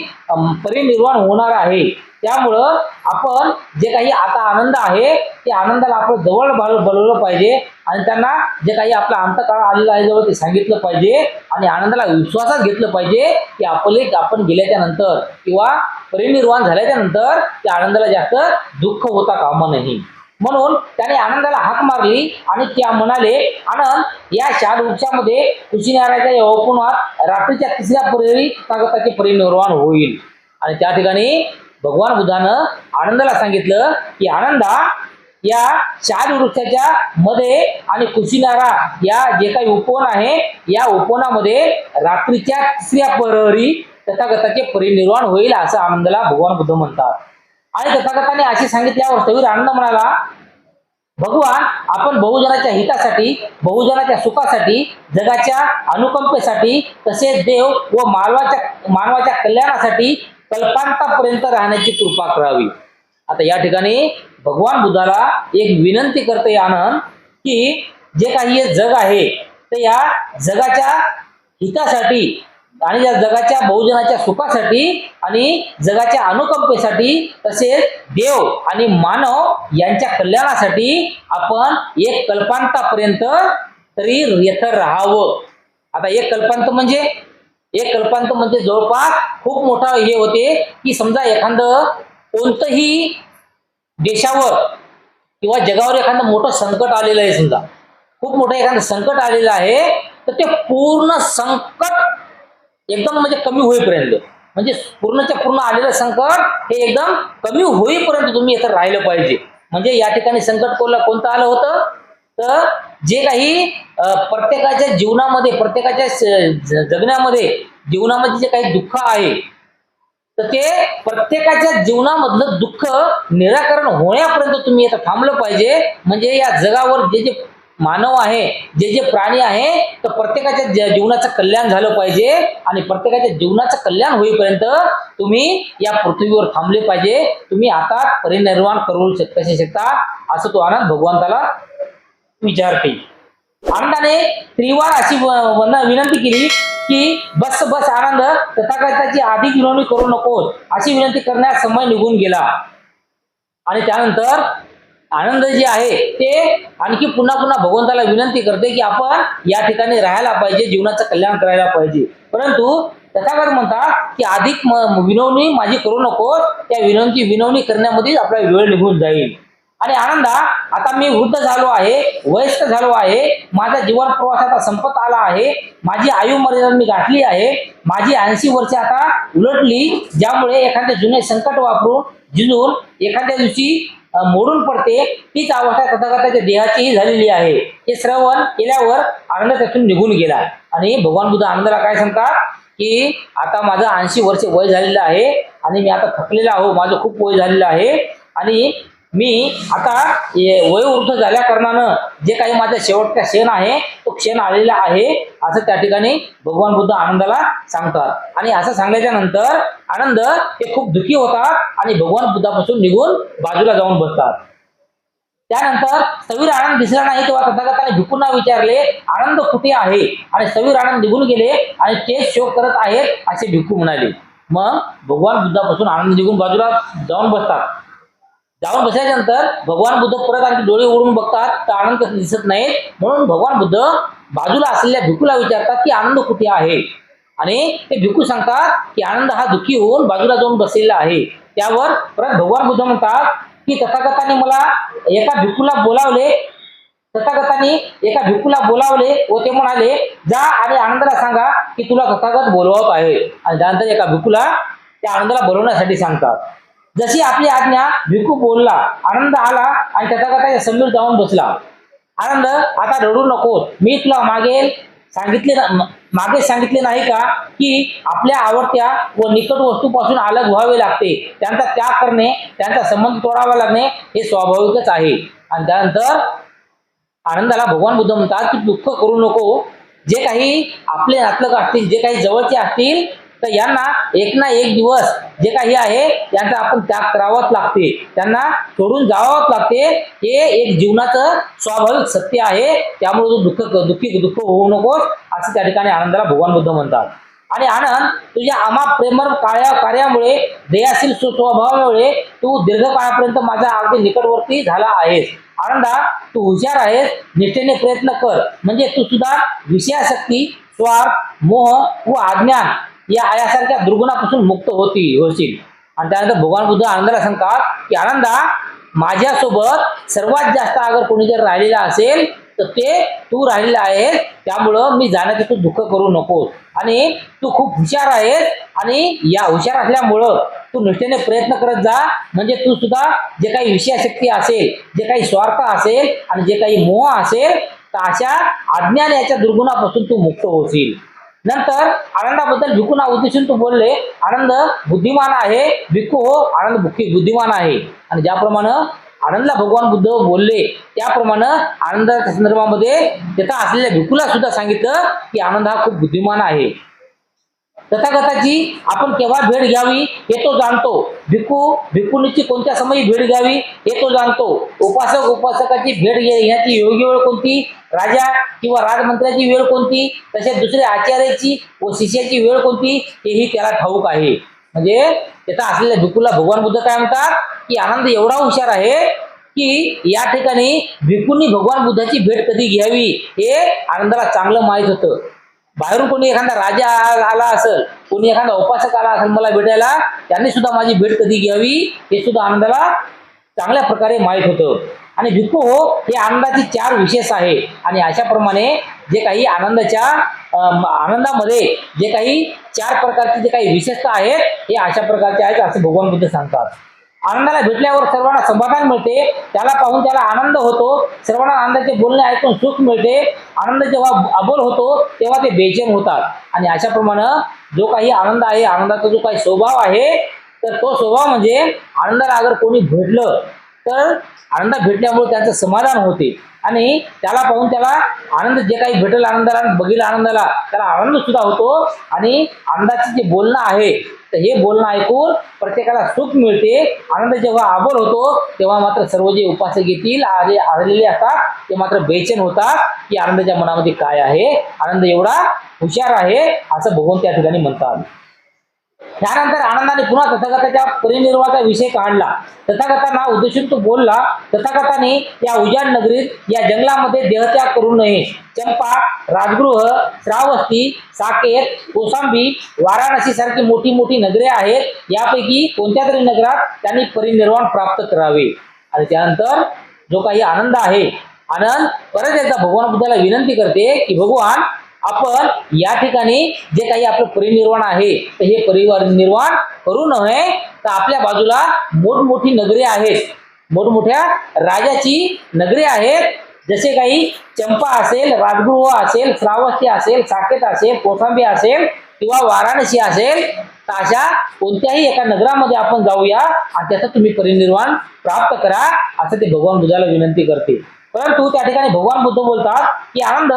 परिनिर्वाण होणार आहे, त्यामुळं आपण जे काही आता आनंद आहे ते आनंदाला आपण जवळ बोलवलं पाहिजे आणि त्यांना जे काही आपला अंतकाळ आलेला आहे जवळ ते सांगितलं पाहिजे आणि आनंदाला विश्वासात घेतलं पाहिजे की आपण गेल्याच्या नंतर किंवा परिनिर्वाण झाल्याच्या नंतर त्या आनंदाला जास्त दुःख होता कामा नाही. म्हणून त्याने आनंदाला हाक मारली आणि त्या म्हणाले, आनंद, या शाल वृक्षामध्ये कुशीनारायच्या उपवनात रात्रीच्या तिसऱ्या प्रहरी तथागताचे परिनिर्वाण होईल. आणि त्या ठिकाणी भगवान बुद्धानं आनंदाला सांगितलं की आनंदा, या शाल वृक्षाच्या मध्ये आणि कुशीनारा या जे काही उपवन आहे, या उपवनामध्ये रात्रीच्या तिसऱ्या प्रहरी तथागताचे परिनिर्वाण होईल असं आनंदाला भगवान बुद्ध म्हणतात. आणि तथागताने असे सांगितल्यावर स्थविर आनंद म्हणाला, भगवान, आपण बहुजनाच्या हितासाठी, बहुजनाच्या सुखासाठी, जगाच्या अनुकंपेसाठी, तसेच देव व मानवाच्या कल्याणासाठी कल्पांतापर्यंत राहण्याची कृपा करावी. आता या ठिकाणी भगवान बुद्धाला एक विनंती करते आनंद की जे काही हे जग आहे, तर या जगाच्या हितासाठी आणि या जगाच्या बहुजनाच्या सुखासाठी आणि जगाच्या अनुकंपेसाठी तसेच देव आणि मानव यांच्या कल्याणासाठी आपण एक कल्पांतापर्यंत तरी यथर राहावं. आता एक कल्पांत म्हणजे जवळपास खूप मोठा हे होते की समजा एखादं कोणतंही देशावर किंवा जगावर एखादं मोठं संकट आलेलं आहे, समजा खूप मोठं एखादं संकट आलेलं आहे, तर ते पूर्ण संकट एकदम म्हणजे कमी होईपर्यंत, म्हणजे पूर्णच्या पूर्ण आलेलं संकट हे एकदम कमी होईपर्यंत तुम्ही इथं राहिलं पाहिजे. म्हणजे या ठिकाणी संकट कोणतं आलं होतं, तर जे काही प्रत्येकाच्या जीवनामध्ये, प्रत्येकाच्या जगण्यामध्ये जीवनामध्ये जे काही दुःख आहे, तर ते प्रत्येकाच्या जीवनामधलं दुःख निराकरण होण्यापर्यंत तुम्ही इथं थांबलं पाहिजे. म्हणजे या जगावर जे जे मानव आहे, जे जे प्राणी आहे, तर प्रत्येकाच्या जीवनाचं कल्याण झालं पाहिजे आणि प्रत्येकाच्या जीवनाचं कल्याण होईपर्यंत तुम्ही या पृथ्वीवर थांबले पाहिजे. तुम्ही आता परिनिर्वाण करू शकता, असं तो आनंद भगवंताला विचारते. आनंदाने त्रिवार अशी विनंती केली की बस बस आनंद, तथागताची अधिक विनवणी करू नकोस, अशी विनंती करण्यास समय निघून गेला. आणि त्यानंतर आनंद जे आहे ते आणखी पुन्हा पुन्हा भगवंताला विनंती करते की आपण या ठिकाणी राहायला पाहिजे, जीवनाचं कल्याण करायला पाहिजे. परंतु तथागत म्हणतात की अधिक विनवणी माझी करू नकोस, त्या विनवणी करण्यामध्ये आपला वेळ निघून जाईल. आणि आनंदा, आता मी वृद्ध झालो आहे, वयस्क झालो आहे, माझा जीवन प्रवास आता संपत आला आहे, माझी आयु मर्यादा मी गाठली आहे, माझी 80 वर्षे आता उलटली, ज्यामुळे एखाद्या जुने संकट वापरून जिजून एखाद्या दिवशी मोडून पडते, तीच अवस्था तथागताच्या देहाचीही झालेली आहे. हे श्रवण केल्यावर आनंद त्यातून निघून गेला. आणि भगवान बुद्ध आनंदाला काय सांगतात की आता माझं 80 वर्ष वय झालेलं आहे आणि मी आता थकलेला आहो, माझं खूप वय झालेलं आहे आणि मी आता वयोवृद्ध झाल्या कारणानं जे काही माझा शेवटचा क्षण आहे तो क्षण आलेला आहे, असं त्या ठिकाणी भगवान बुद्ध आनंदाला सांगतात. आणि असं सांगल्याच्या नंतर आनंद हे खूप दुःखी होतात आणि भगवान बुद्धापासून निघून बाजूला जाऊन बसतात. त्यानंतर सवीर आनंद दिसला नाही तेव्हा तथागताने भिक्खूंना विचारले, आनंद कुठे आहे? आणि सवीर आनंद निघून गेले आणि तेच शोक करत आहेत असे भिक्खू म्हणाले. मग भगवान बुद्धापासून आनंद निघून बाजूला जाऊन बसतात. जाऊन बसल्यानंतर भगवान बुद्ध परत आणखी डोळे उघडून बघतात, तर आनंद दिसत नाहीत. म्हणून भगवान बुद्ध बाजूला असलेल्या भिक्खूला विचारतात की आनंद कुठे आहे? आणि ते भिक्खू सांगतात की आनंद हा दुःखी होऊन बाजूला जाऊन बसलेला आहे. त्यावर परत भगवान बुद्ध म्हणतात की तथागताने मला एका भिक्खूला बोलावले, व ते म्हणाले, जा आणि आनंदाला सांगा की तुला तथागत बोलवत आहे. आणि त्यानंतर एका भिक्खूला त्या आनंदाला बोलवण्यासाठी सांगतात. जशी आपली आज्ञा भिक्खू बोलला, आनंद आला आणि तथागताच्या समोर जाऊन बसला. आनंद, आता रडू नकोस, मी तुला मागे सांगितले नाही का की आपल्या आवडत्या व निकट वस्तूपासून अलग व्हावे लागते, त्यांचा त्याग करणे, त्यांचा संबंध तोडावा लागणे हे स्वाभाविकच आहे. आणि त्यानंतर आनंदाला भगवान बुद्ध म्हणतात की दुःख करू नको, जे काही आपले नातलग असतील, जे काही जवळचे असतील, तर यांना एक ना एक दिवस जे काही आहे त्यांचा आपण त्याग करावाच लागते, त्यांना सोडून जावाच लागते. हे एक जीवनाचं स्वाभाविक सत्य आहे. त्यामुळे तू दुःख होऊ नकोस, असं त्या ठिकाणी आनंदाला भगवान बुद्ध म्हणतात. आणि आनंद, तुझ्या अमाप प्रेमळ कार्यामुळे, दयाशील स्वभावामुळे तू दीर्घकाळापर्यंत माझा अगदी निकटवर्ती झाला आहेस. आनंदा, तू हुशार आहेस, निष्ठेने प्रयत्न कर, म्हणजे तू सुद्धा विषयासक्ती, स्वार्थ, मोह व अज्ञान यासारख्या दुर्गुणापासून मुक्त होशील. आणि त्यानंतर भगवान बुद्ध आनंदाला सांगतात की आनंदा, माझ्यासोबत सर्वात जास्त अगर कोणी जर राहिलेला असेल तर ते तू राहिलेला आहेस. त्यामुळं मी जाण्याचं तू दुःख करू नकोस. आणि तू खूप हुशार आहेस आणि या हुशार असल्यामुळं तू निष्ठेने प्रयत्न करत जा, म्हणजे तू सुद्धा जे काही विषयाशक्ती असेल, जे काही स्वार्थ असेल आणि जे काही मोह असेल, तर अशा अज्ञान याच्या दुर्गुणापासून तू मुक्त होशील. नंतर आनंदाबद्दल भिक्खूंना उद्देशून तू बोलले, आनंद बुद्धिमान आहे, भिक्खू हो, आनंद बुद्धिमान आहे. आणि ज्याप्रमाणे आनंदला भगवान बुद्ध बोलले त्याप्रमाणे आनंदाच्या संदर्भामध्ये तिथं असलेल्या भिक्खूला सुद्धा सांगितलं की आनंद हा खूप बुद्धिमान आहे. तथागताची आपण केव्हा भेट घ्यावी हे तो जाणतो. भिक्खुनीची कोणत्या समयी भेट घ्यावी हे तो जाणतो. उपासकाची भेट घेण्याची योग्य वेळ कोणती, राजा किंवा राजमंत्र्याची वेळ कोणती, तसेच दुसऱ्या आचार्याची व शिष्याची वेळ कोणती हेही त्याला ठाऊक आहे. म्हणजे तिथं असलेल्या भिक्खूला भगवान बुद्ध काय म्हणतात की आनंद एवढा हुशार आहे की या ठिकाणी भिक्खूंनी भगवान बुद्धाची भेट कधी घ्यावी हे आनंदाला चांगलं माहित होतं. बाहेरून कोणी एखादा राजा आला असेल, कोणी एखादा उपासक आला असेल मला भेटायला, त्यांनी सुद्धा माझी भेट कधी घ्यावी हे सुद्धा आनंदाला चांगल्या प्रकारे माहित होतं. आणि भिक्खू हे आनंदाची 4 विशेष आहे. आणि अशाप्रमाणे जे काही आनंदामध्ये जे काही 4 प्रकारचे जे काही विशेषता आहेत हे अशा प्रकारचे आहेत असे भगवान बुद्ध सांगतात. आनंदाला भेटल्यावर सर्वांना समाधान मिळते, त्याला पाहून त्याला आनंद होतो, सर्वांना आनंदाचे बोलणे ऐकून सुख मिळते. आनंद जेव्हा अबोल होतो तेव्हा ते बेचैन होतात. आणि अशाप्रमाणे जो काही आनंद आहे, आनंदाचा जो काही स्वभाव आहे, तर तो स्वभाव म्हणजे आनंदाला अगर कोणी भेटलं तर आनंद भेटल्यामुळे त्यांचं समाधान होते आणि त्याला पाहून त्याला आनंद जे काही भेटेल आनंदाला, बघील आनंदाला त्याला आनंद सुद्धा होतो. आणि आनंदाचे जे बोलणं आहे तर हे बोलणं ऐकून प्रत्येकाला सुख मिळते. आनंद जेव्हा अबोल होतो तेव्हा मात्र सर्व जे उपासक येतील आलेले असतात ते मात्र बेचैन होतात की आनंदाच्या मनामध्ये काय आहे, आनंद एवढा हुशार आहे असं भगवान त्या ठिकाणी म्हणतात. त्यानंतर आनंदाने पुन्हा तथागताच्या परिनिर्वाणाचा विषय काढला. तथागतांना उद्देशून तो बोलला. तथागताने या उजाड नगरीत, या जंगलामध्ये देहत्याग करू नये. चंपा, राजगृह, श्रावस्ती, साकेत, कौशांबी, वाराणसी सारखी मोठी मोठी नगरे आहेत. यापैकी कोणत्या तरी नगरात त्यांनी परिनिर्वाण प्राप्त करावे. आणि त्यानंतर जो काही आनंद आहे, आनंद परत एकदा भगवान बुद्धाला विनंती करते की भगवान आपण या ठिकाणी जे काही आपलं परिनिर्वाण आहे तर हे परिनिर्वाण करू नये. तर आपल्या बाजूला मोठमोठी नगरे आहेत, मोठमोठ्या राजाची नगरे आहेत, जसे काही चंपा असेल, राजगृह असेल, श्रावस्ती असेल, साकेत असेल, कौशांबी असेल किंवा वाराणसी असेल. तर अशा कोणत्याही एका नगरामध्ये आपण जाऊया आणि त्याचं तुम्ही परिनिर्वाण प्राप्त करा असं ते भगवान बुद्धाला विनंती करते. परंतु त्या ठिकाणी भगवान बुद्ध बोलतात की आनंद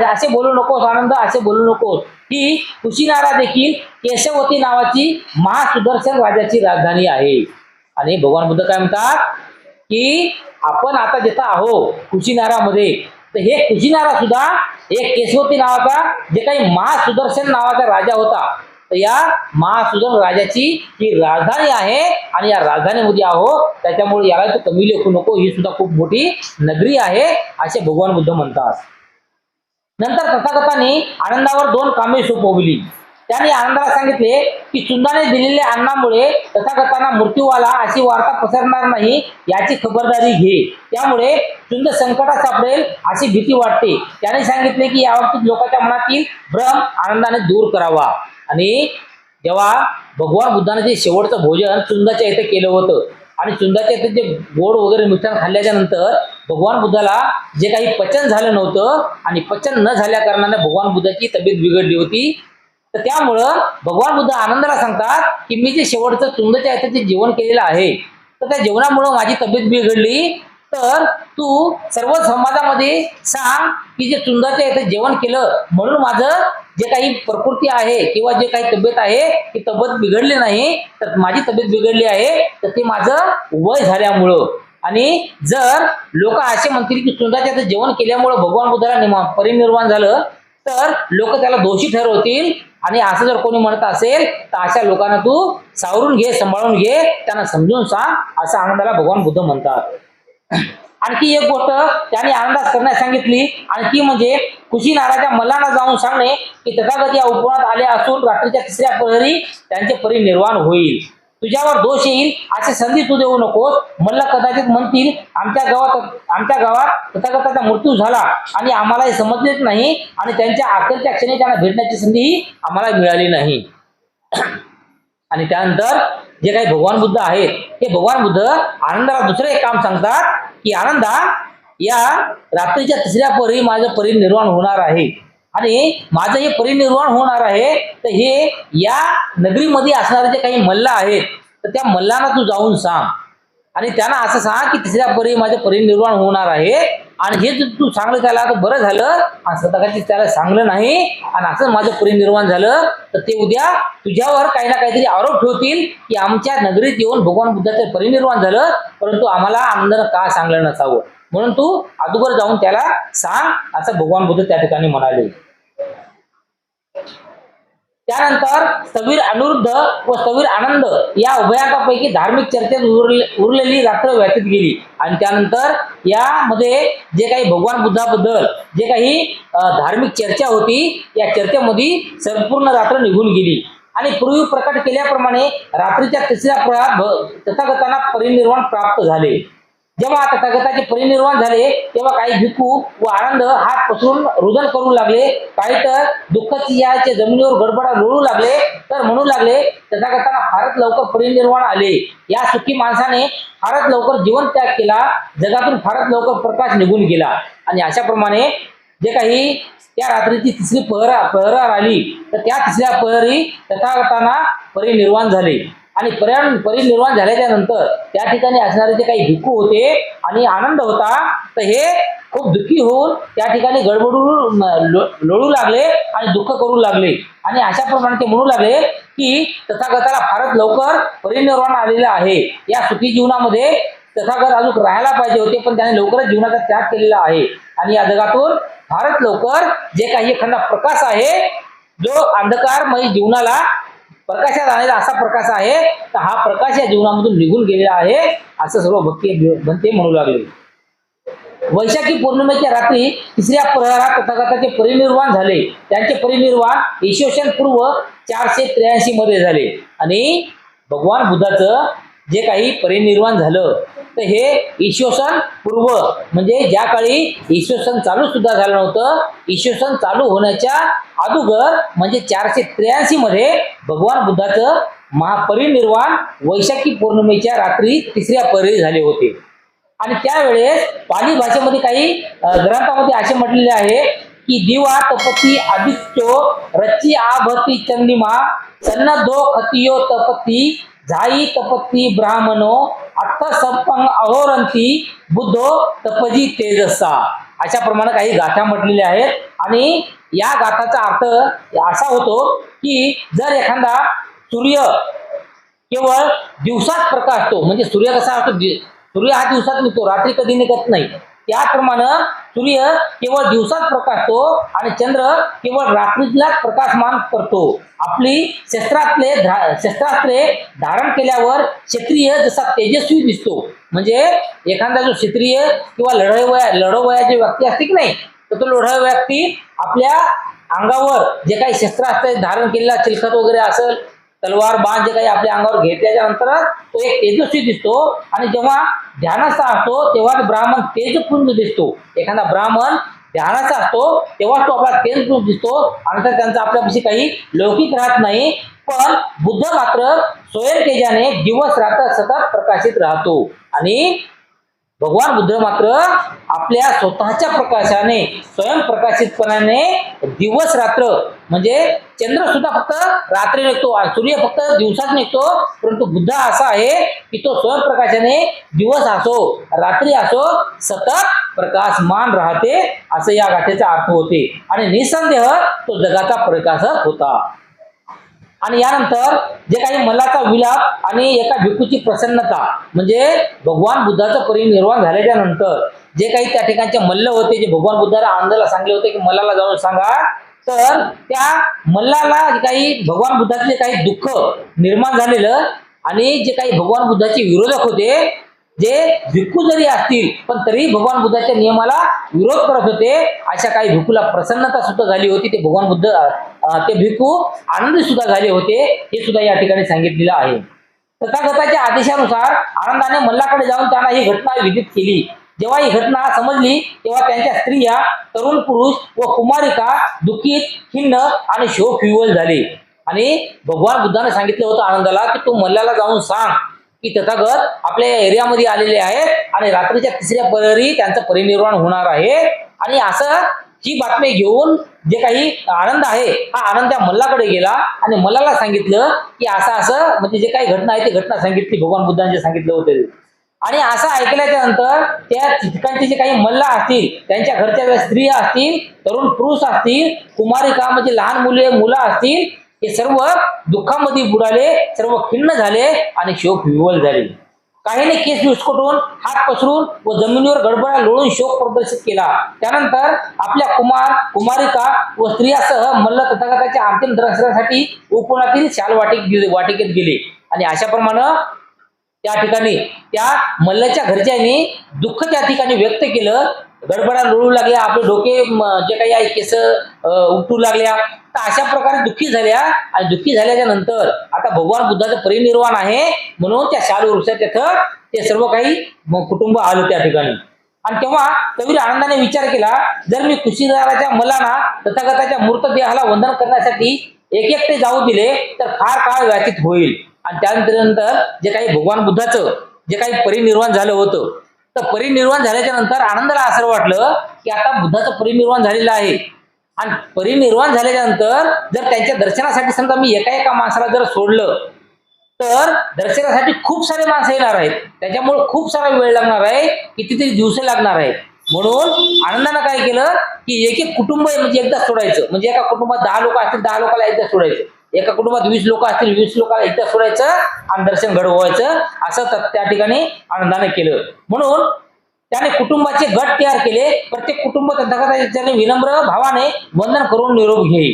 असे बोलू नकोस, आनंद असे बोलू नकोस. ही कुशीनारा देखील केशवती नावाची महासुदर्शन राजाची राजधानी आहे. आणि भगवान बुद्ध काय म्हणतात की आपण आता जिथं आहो कुशीनारामध्ये, तर हे कुशीनारा सुद्धा एक केशवती नावाचा जे काही महासुदर्शन नावाचा राजा होता, तर या महासुदर्शन राजाची ही राजधानी आहे. आणि या राजधानीमध्ये आहो, त्याच्यामुळे याला तू कमी लेखू नको, ही सुद्धा खूप मोठी नगरी आहे असे भगवान बुद्ध म्हणतात. नंतर तथागतांनी आनंदावर 2 कामे सोपवली. त्यांनी आनंदाला सांगितले की चुंदाने दिलेल्या अन्नामुळे तथागतांना मृत्यू आला अशी वार्ता पसरणार नाही याची खबरदारी घे. त्यामुळे चुंद संकटात सापडेल अशी भीती वाटते. त्याने सांगितले की याबाबतीत लोकांच्या मनातील भ्रम आनंदाने दूर करावा. आणि जेव्हा भगवान बुद्धाने जे शेवटचं भोजन चुंदाच्या इथे केलं होतं आणि चुंदाच्या इथे जे गोड वगैरे मिष्टान खाल्ल्याच्या नंतर भगवान बुद्धाला जे काही पचन झालं नव्हतं आणि पचन न झाल्या कारणाने भगवान बुद्धाची तब्येत बिघडली होती. तर त्यामुळं भगवान बुद्ध आनंदाला सांगतात की मी जे शेवटचं चुंदाच्या इथे जे जेवण केलेलं आहे तर त्या जेवणामुळं माझी तब्येत बिघडली. तर तू सर्व समाजामध्ये सांग की जे चुंदाच्या इथे जेवण केलं म्हणून माझं जे काही प्रकृती आहे किंवा जे काही तब्येत आहे ती तब्येत बिघडली नाही, तर माझी तब्येत बिघडली आहे तर ते माझं वय झाल्यामुळं. आणि जर लोक असे म्हणतील की चुंदाच्या इथे जेवण केल्यामुळं भगवान बुद्धाला परिनिर्वाण झालं तर लोक त्याला दोषी ठरवतील. आणि असं जर कोणी म्हणत असेल तर अशा लोकांना तू सावरून घे, सांभाळून घे, त्यांना समजून सांग असं आनंदाला भगवान बुद्ध म्हणतात. आणखी एक गोष्ट त्यांनी आनंदात करण्यास सांगितली आणि ती म्हणजे कुशीनाराच्या मल्लांना जाऊन सांगणे की तथागत या उपवनात आले असून रात्रीच्या 3ऱ्या प्रहरी त्यांचे परिनिर्वाण होईल. तुझ्यावर दोष येईल अशी संधी तू देऊ नकोस. मल्ल कदाचित म्हणतील आमच्या गावात तथागताचा मृत्यू झाला आणि आम्हाला हे समजलेच नाही आणि त्यांच्या अखेरच्या क्षणी त्यांना भेटण्याची संधी आम्हाला मिळाली नाही. आणि त्यानंतर जे काही भगवान बुद्ध आहेत ते भगवान बुद्ध आनंदाला दुसरं एक काम सांगतात की आनंदा या रात्रीच्या 3ऱ्या प्रहरी माझं परिनिर्वाण होणार आहे. आणि माझं हे परिनिर्वाण होणार आहे तर हे या नगरीमध्ये असणारे जे काही मल्ल आहेत तर त्या मल्लांना तू जाऊन सांग आणि त्यांना असं सांग की 3ऱ्या प्रहरी माझं परिनिर्वाण होणार आहे आणि हे जर तू चांगलं त्याला तर बरं झालं, आणि सतकाची त्याला चांगलं नाही आणि असं माझं परिनिर्वाण झालं, तर ते उद्या तुझ्यावर काही ना काहीतरी आरोप ठेवतील की आमच्या नगरीत येऊन भगवान बुद्धाचं परिनिर्वाण झालं, परंतु आम्हाला आनंदानं का चांगलं नसावं, म्हणून तू अगोदर जाऊन त्याला सांग, असं भगवान बुद्ध त्या ठिकाणी म्हणाले. त्यानंतर स्थविर अनिरुद्ध व स्थविर आनंद या उभयाकापैकी धार्मिक चर्चेत उरलेली रात्र व्यतीत गेली. आणि त्यानंतर यामध्ये जे काही भगवान बुद्धाबद्दल जे काही धार्मिक चर्चा होती, या चर्चेमध्ये संपूर्ण रात्र निघून गेली. आणि पूर्वी प्रकट केल्याप्रमाणे रात्रीच्या तिसऱ्या प्रहरात तथागतांना परिनिर्वाण प्राप्त झाले. जेव्हा तथागताचे परिनिर्वाण झाले तेव्हा काही भिक्खू व आनंद हात पसरून रुदन करू लागले, काही तर दुःखचियाचे जमिनीवर गडबडा लोळू लागले, तर म्हणू लागले तथागतांना फारच लवकर परिनिर्वाण आले. या सुखी माणसाने फारच लवकर जीवन त्याग केला, जगातून फारच लवकर प्रकाश निघून गेला. आणि अशाप्रमाणे जे काही त्या रात्रीची तिसरी प्रहर आली, तर त्या तिसऱ्या प्रहरी तथागतांना परिनिर्वाण झाले. आणि परिनिर्वाण झाल्याच्या नंतर त्या ठिकाणी असणारे जे काही भिक्खू होते आणि आनंद होता, तर हे खूप दुःखी होऊन त्या ठिकाणी लोळू लागले आणि दुःख करू लागले. आणि अशा प्रमाणे ते म्हणू लागले की तथागताला फारच लवकर परिनिर्वाण आलेलं आहे. या सुखी जीवनामध्ये तथागत अजून राहायला पाहिजे होते, पण त्याने लवकरच जीवनाचा त्याग केलेला आहे. आणि या जगातून फारच लवकर जे काही एखादा प्रकाश आहे, जो अंधकारमय जीवनाला प्रकाशात आणलेला असा प्रकाश आहे, तर हा प्रकाश या जीवनामधून निघून गेलेला आहे, असं सर्व भंते म्हणू लागले. वैशाखी पौर्णिमेच्या रात्री तिसऱ्या प्रहरात तथागताचे परिनिर्वाण झाले. त्यांचे परिनिर्वाण इसवी पूर्व 483 मध्ये झाले. आणि भगवान बुद्धाचं जे काही परिनिर्वाण झालं, तर हे इसवी पूर्व म्हणजे ज्या काळी इसवी चालू सुद्धा झालं नव्हतं, इसवी चालू होण्याच्या अगोदर म्हणजे 483 मध्ये भगवान बुद्धाचं महापरिनिर्वाण वैशाखी पौर्णिमेच्या रात्री तिसऱ्या प्रहरी झाले होते. आणि त्यावेळेस पाली भाषेमध्ये काही ग्रंथामध्ये असे म्हटलेले आहे की दिवा तपती आदित्यो रची आभती चंदिमा सन्नदो खतियो तपती झाई तपती ब्राह्मणो अत्थ संपंग अहोरंती बुद्धो तपजी तेजसा. अशा प्रमाणे काही गाथा म्हटलेल्या आहेत. आणि या गाथाचा अर्थ असा होतो की जर एखादा सूर्य केवळ दिवसात प्रकाशतो, म्हणजे सूर्य कसा असतो, सूर्य हा दिवसात निघतो, रात्री कधी निघत नाही, त्याप्रमाणे सूर्य केवळ दिवसात प्रकाशतो आणि चंद्र केवळ रात्रीलाच प्रकाशमान करतो. आपली शस्त्रास्त्रे धारण केल्यावर क्षत्रिय जसा तेजस्वी दिसतो, म्हणजे एखादा जो क्षत्रिय किंवा लढवयाची व्यक्ती असते की नाही, तर तो लढवया व्यक्ती आपल्या अंगावर जे काही शस्त्रास्त्रे धारण केलेला चिलखत वगैरे असेल, तलवार बाण जे काही आपल्या अंगावर घेतल्याच्या नंतर तो एक तेजस्वी दिसतो. आणि जेव्हा ध्यानाचा असतो तेव्हा ब्राह्मण तेजपूर्ण दिसतो. एखादा ब्राह्मण ध्यानाचा असतो तेव्हा तो आपला तेजपूर्ण दिसतो, आणि त्यांचा आपल्यापाशी काही लौकिक राहत नाही. पण बुद्ध मात्र स्वयं तेजाने दिवस रात्र सतत प्रकाशित राहतो. आणि भगवान बुद्ध मात्र आपल्या स्वतःच्या प्रकाशाने स्वयंप्रकाशितपणाने दिवस रात्र, म्हणजे चंद्र सुद्धा फक्त रात्री निघतो आणि सूर्य फक्त दिवसात निघतो, परंतु बुद्ध असा आहे की तो स्वयंप्रकाशाने दिवस असो रात्री असो सतत प्रकाशमान राहते, असं या गाथेचा अर्थ होते. आणि निसंदेह तो जगाचा प्रकाशक होता. आणि यानंतर जे काही मल्लाचा विलाप आणि एका भिक्खूची प्रसन्नता, म्हणजे भगवान बुद्धाचं परिनिर्वाण झाल्याच्या नंतर जे काही त्या ठिकाणचे मल्ल होते, जे भगवान बुद्धाला आनंदाला सांगले होते की मल्लाला जाऊन सांगा, तर त्या मल्लाला जे काही भगवान बुद्धाचे काही दुःख निर्माण झालेलं आणि जे काही भगवान बुद्धाचे विरोधक होते, जे भिक्खू जरी असतील पण तरी भगवान बुद्धाच्या नियमाला विरोध करत होते, अशा काही भिक्खूला प्रसन्नता सुद्धा झाली होती. ते भगवान बुद्ध ते भिक्खू आनंदी सुद्धा झाले होते, हे सुद्धा या ठिकाणी सांगितलेलं आहे. तथागताच्या आदेशानुसार आनंदाने मल्लाकडे जाऊन त्यांना ही घटना विदित केली. जेव्हा ही घटना समजली तेव्हा त्यांच्या स्त्रिया, तरुण पुरुष व कुमारिका दुःखित, खिन्न आणि शोकविव्हल झाले. आणि भगवान बुद्धाने सांगितलं होतं आनंदाला की तू मल्लाला जाऊन सांग की तथागत आपल्या एरियामध्ये आलेले आहेत आणि रात्रीच्या तिसऱ्या प्रहरी त्यांचं परिनिर्वाण होणार आहे. आणि असं ही बातमी घेऊन जे काही आनंद आहे हा आनंद त्या मल्लाकडे गेला आणि मल्लाला सांगितलं की असं म्हणजे जे काही घटना आहे ती घटना सांगितली, भगवान बुद्धांचे सांगितलं होते. आणि असं ऐकल्याच्या नंतर त्या ठिकाणचे जे काही मल्ल असतील, त्यांच्या घरच्या ज्या स्त्रिया असतील, तरुण पुरुष असतील, कुमारिका म्हणजे लहान मुलं असतील, हे सर्व दुःखामध्ये बुडाले, सर्व खिन्न झाले आणि शोक विव्हल झाले. काहीने केस विस्कटून, हात पसरून व जमिनीवर गडबडा लोळून शोक प्रदर्शित केला. त्यानंतर आपल्या कुमारिका व स्त्रियासह मल्ल तथागताच्या अंतिम दर्शनासाठी उपवनातील शाल वाटिकेत गेले. आणि अशाप्रमाणे त्या ठिकाणी त्या मल्लाच्या घरच्यांनी दुःख त्या ठिकाणी व्यक्त केलं. गडबडा लोळू लागल्या, आपले डोके जे काही आहे केस उपटू लागल्या. तर अशा प्रकारे दुःखी झाल्या. आणि दुःखी झाल्याच्या नंतर आता भगवान बुद्धाचं परिनिर्वाण आहे म्हणून त्या शाल वृक्षाच्या ते सर्व काही कुटुंब आलं त्या ठिकाणी. आणि तेव्हा कबीर आनंदाने विचार केला, जर मी कुशीदाराच्या मल्लांना तथागताच्या मूर्त देहाला वंदन करण्यासाठी एकटे जाऊ दिले तर फार काळ व्यतीत होईल. आणि त्यानंतर जे काही भगवान बुद्धाचं जे काही परिनिर्वाण झालं होतं, तर परिनिर्वाण झाल्याच्या नंतर आनंदाला असं वाटलं की आता बुद्धाचं परिनिर्वाण झालेलं आहे. आणि परिनिर्वाण झाल्याच्या नंतर जर त्यांच्या दर्शनासाठी समजा मी एका माणसाला जर सोडलं तर दर्शनासाठी खूप सारे माणसं येणार आहेत, त्याच्यामुळे खूप सारा वेळ लागणार आहे, कितीतरी दिवस लागणार आहेत. म्हणून आनंदानं काय केलं की एक कुटुंब म्हणजे एकदा सोडायचं. म्हणजे एका कुटुंबात 10 लोक असतील, 10 लोकांना एकदा सोडायचं. एका कुटुंबात 20 लोक असतील, 20 लोकांना एकदा सोडायचं आणि दर्शन घडवायचं. असं त्या ठिकाणी आनंदाने केलं. म्हणून त्याने कुटुंबाचे गट तयार केले. प्रत्येक कुटुंब तथागताच्या विनम्र भावाने वंदन करून निरोप घेई.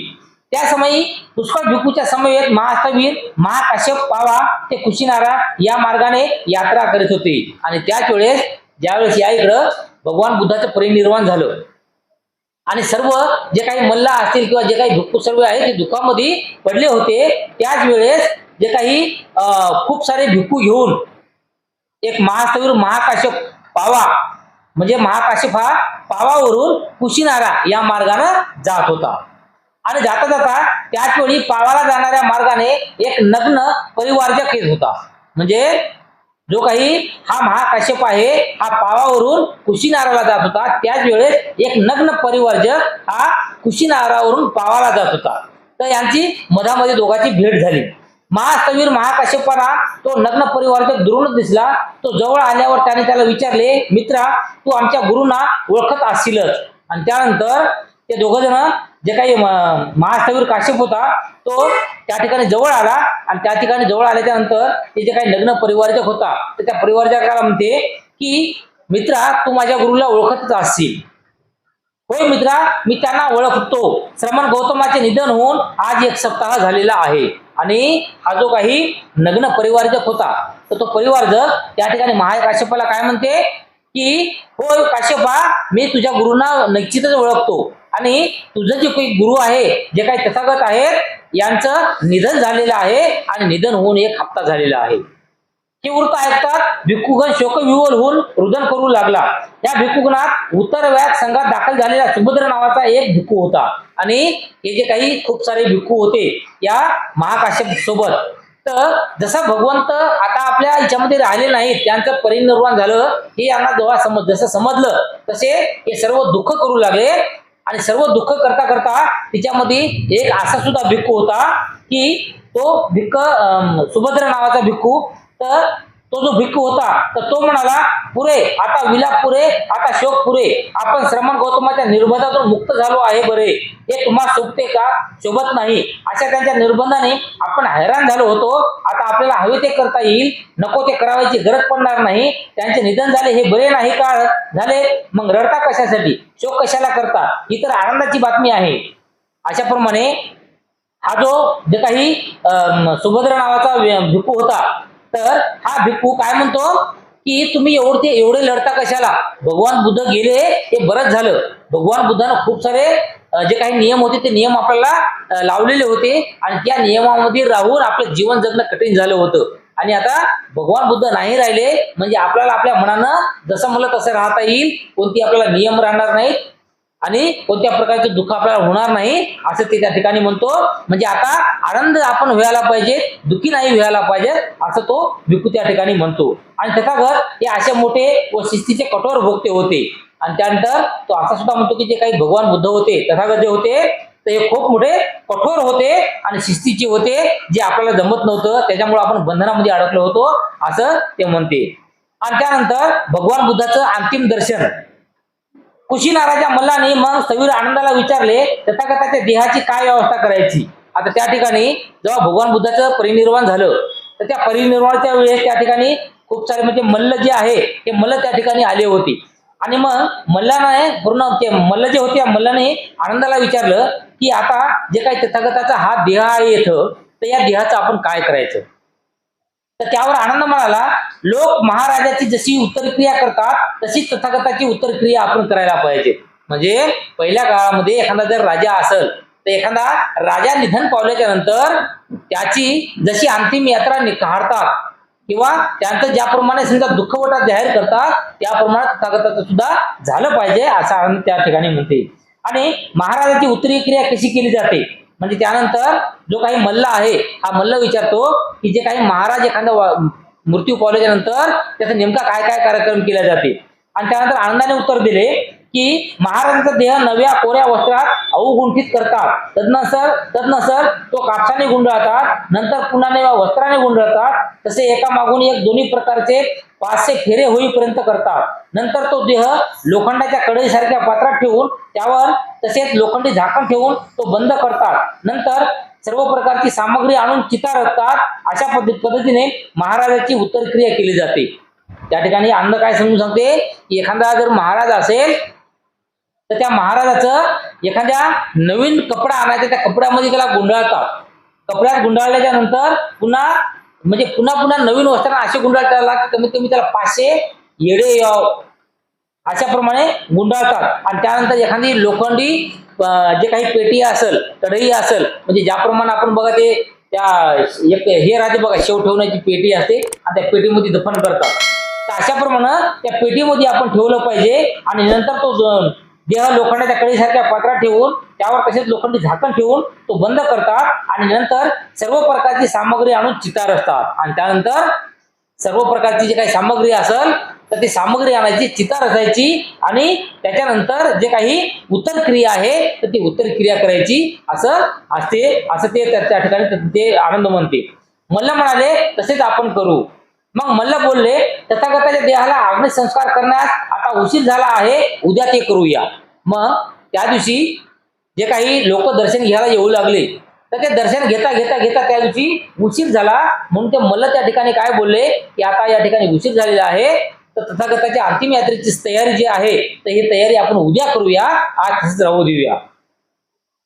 त्या समयी पुष्कळ भिक्खूच्या समवेत महास्थवीर, महाकाश्यप पावा ते कुशीनारा या मार्गाने यात्रा करीत होते. आणि त्याच वेळेस ज्यावेळेस या इकडं भगवान बुद्धाचं परिनिर्वाण झालं आणि सर्व जे काही मल्ला असतील किंवा जे काही भिक्खू सर्व आहेत ते दुःखामध्ये पडले होते, त्याच वेळेस जे काही खूप सारे भिक्खू घेऊन एक महास्थवीर महाकाश्यप पावा म्हणजे महाकाश्यप हा पावावरून कुशीनारा या मार्गाने जात होता. आणि जाता जाता त्याच वेळी पावाला जाणाऱ्या मार्गाने एक नग्न परिवारजक येत होता. म्हणजे जो काही हा महाकाश्यप आहे हा पावावरून कुशीनाराला जात होता, त्याच वेळेस एक नग्न परिवारजक हा कुशीनारावरून पावाला जात होता. तर यांची मधामध्ये दोघांची भेट झाली. महास्थवीर महाकाश्यपाला तो नग्न परिवारजक दुरूनच दिसला. तो जवळ आल्यावर त्याने त्याला विचारले, मित्रा तू आमच्या गुरुंना ओळखत असशीलच. आणि त्यानंतर ते दोघ जण जे काही महास्थवीर काश्यप होता तो त्या ठिकाणी जवळ आला. आणि त्या ठिकाणी जवळ आल्याच्या नंतर ते जे काही लग्न परिवारजक होता तर त्या परिवारजकाला म्हणते की मित्रा तू माझ्या गुरुला ओळखतच असशील. होय मित्रा मी त्यांना ओळखतो. श्रमण गौतमाचे निधन होऊन आज 1 सप्ताह झालेला आहे. आणि हा जो काही नग्न परिवारजक होता तर तो परिवारजक त्या ठिकाणी महाकाश्यपाला काय म्हणते की होय काश्यपा मी तुझ्या गुरुंना निश्चितच ओळखतो. आणि तुझं जे काही गुरु आहे जे काही तथागत आहेत यांचं निधन झालेलं आहे आणि निधन होऊन 1 हप्ता झालेला आहे. हे वृत्त ऐकतात भिक्खुगण शोकविव्हल होऊन रुदन करू लागला. या भिक्खुगणात उत्तर व्यात संघात दाखल झालेला सुभद्र नावाचा एक भिक्खू होता. आणि हे जे काही खूप सारे भिक्खू होते या महाकाश्यप सोबत. तर जसं भगवंत आता आपल्या याच्यामध्ये राहिले नाहीत, त्यांचं परिनिर्वाण झालं हे यांना जसं समजलं तसे हे सर्व दुःख करू लागले. आणि सर्व दुःख करता करता तिच्यामध्ये एक असा सुद्धा भिक्खू होता की तो सुभद्र नावाचा भिक्खू. तर तो जो भिक्खू होता तर तो म्हणाला, पुरे आता विलाप पुरे, आता शोक पुरे. आपण श्रमण गौतमाच्या निर्बंधातून मुक्त झालो आहे बरे. हे तुम्हाला शोभते का? शोभत नाही. अशा त्यांच्या निर्बंधाने आपण हैराण झालो होतो. आता आपल्याला हवे ते करता येईल, नको ते करायची गरज पडणार नाही. त्यांचे निधन झाले हे बरे नाही का झाले? मग रडता कशासाठी, शोक कशाला करता? ही तर आनंदाची बातमी आहे. अशाप्रमाणे हा जो जे काही सुभद्र नावाचा भिक्खू होता तर हा भिक्खू काय म्हणतो की तुम्ही एवढे लढता कशाला? भगवान बुद्ध गेले हे बरंच झालं. भगवान बुद्धानं खूप सारे जे काही नियम होते ते नियम आपल्याला लावलेले होते आणि त्या नियमामध्ये राहून आपलं जीवन जगणं कठीण झालं होतं. आणि आता भगवान बुद्ध नाही राहिले म्हणजे आपल्याला आपल्या मनानं जसं म्हणलं तसं राहता येईल. कोणती आपल्याला नियम राहणार नाहीत आणि कोणत्या प्रकारचे दुःख आपल्याला होणार नाही असं ते त्या ठिकाणी म्हणतो. म्हणजे आता आनंद आपण व्हायला पाहिजे, दुःखी नाही व्हायला पाहिजे असं तो भिक्खू त्या ठिकाणी म्हणतो. आणि तथागत हे असे मोठे व शिस्तीचे कठोर भोक्ते होते. आणि त्यानंतर तो असा सुद्धा म्हणतो की जे काही भगवान बुद्ध होते तथागत जे होते ते हे खूप मोठे कठोर होते आणि शिस्तीचे होते, जे आपल्याला जमत नव्हतं, त्याच्यामुळे आपण बंधनामध्ये अडकलो होतो असं ते म्हणते. आणि त्यानंतर भगवान बुद्धाचं अंतिम दर्शन. कुशीनाराच्या मल्लाने मग सवीर आनंदाला विचारले तथागताच्या देहाची काय व्यवस्था करायची. आता त्या ठिकाणी जेव्हा भगवान बुद्धाचं परिनिर्वाण झालं तर त्या परिनिर्वाणाच्या वेळेस त्या ठिकाणी खूप सारे म्हणजे मल्ल जे आहे ते मल्ल त्या ठिकाणी आले होते. आणि मग मल्लाने पूर्ण ते मल्ल जे होते मल्लाने आनंदाला विचारलं की आता जे काही तथागताचा हा देह आहे इथं तर या देहाचं आपण काय करायचं. तर त्यावर आनंद म्हणाला लोक महाराजाची जशी उत्तरक्रिया करतात तशी तथागताची उत्तरक्रिया आपण करायला पाहिजे. म्हणजे पहिल्या काळामध्ये एखादा जर राजा असेल तर एखादा राजा निधन पावल्याच्या नंतर त्याची जशी अंतिम यात्रा काढतात किंवा त्यांचं ज्याप्रमाणे समजा दुःखवटा जाहीर करतात त्याप्रमाणे तथागताचं सुद्धा झालं पाहिजे असं आनंद त्या ठिकाणी म्हणते. आणि महाराजाची उत्तरीय क्रिया कशी केली जाते म्हणजे त्यानंतर जो काही मल्ल आहे हा मल्ल विचारतो की जे काही महाराज एखादा मृत्यू पावल्याच्या नंतर त्याचा नेमका काय काय कार्यक्रम केला जाते. आणि त्यानंतर आनंदाने उत्तर दिले की महाराजांचा देह नव्या कोऱ्या वस्त्रात अवगुंठित करतात, तदनंतर तो कापसाने गुंडाळतात, नंतर पुन्हा नव्या वस्त्राने गुंडाळतात, तसे एका मागून एक दोन्ही प्रकारचे 500 फेरे होईपर्यंत करतात. नंतर तो देह लोखंडाच्या कढईसारख्या पात्रात ठेवून त्यावर तसेच लोखंडी झाकण ठेवून तो बंद करतात. नंतर सर्व प्रकारची सामग्री आणून चिता रचतात. अशा पद्धतीने महाराजाची उत्तरक्रिया केली जाते. त्या ठिकाणी आनंद काय समजून सांगते की एखादा जर महाराज असेल तर त्या महाराजाचं एखाद्या नवीन कपडा आणायचा त्या कपड्यामध्ये त्याला गुंडाळतात. कपड्यात गुंडाळल्याच्या नंतर पुन्हा नवीन वस्त्रांना असे गुंडाळतात कमीत कमी त्याला 500 येडे अशाप्रमाणे गुंडाळतात. आणि त्यानंतर एखादी लोखंडी जे काही पेटी असेल कढई असेल म्हणजे ज्याप्रमाणे आपण बघा ते त्या हे राहते बघा शेव ठेवण्याची पेटी असते आणि त्या पेटीमध्ये दफन करतात. तर अशाप्रमाणे त्या पेटीमध्ये आपण ठेवलं पाहिजे. आणि नंतर तो देह लोखंडाच्या कढईसारख्या पात्रात ठेवून त्यावर तसेच लोखंडी झाकण ठेवून तो बंद करतात. आणि नंतर सर्व प्रकारची सामग्री आणून चिता रचतात. आणि त्यानंतर सर्व प्रकारची जी काही सामग्री असेल तर ती सामग्री आणायची चिता रचायची आणि त्याच्यानंतर जे काही उत्तरक्रिया आहे तर ती उत्तरक्रिया करायची असं ते त्या ठिकाणी ते आनंद म्हणते. मल्ल म्हणाले तसेच आपण करू. मग मल्ल बोलले तथागताच्या देहाला अग्निसंस्कार करण्यास आता उशीर झाला आहे, उद्या ते करूया. मग त्या दिवशी जे काही लोक दर्शन घ्यायला येऊ लागले तर ते दर्शन घेता त्या दिवशी उशीर झाला. म्हणून ते मल्ल त्या ठिकाणी काय बोलले की आता या ठिकाणी उशीर झालेला आहे तर तथागताच्या अंतिम यात्रेची तयारी जी आहे तर ही तयारी आपण उद्या करूया, आज तसंच राहू देऊया.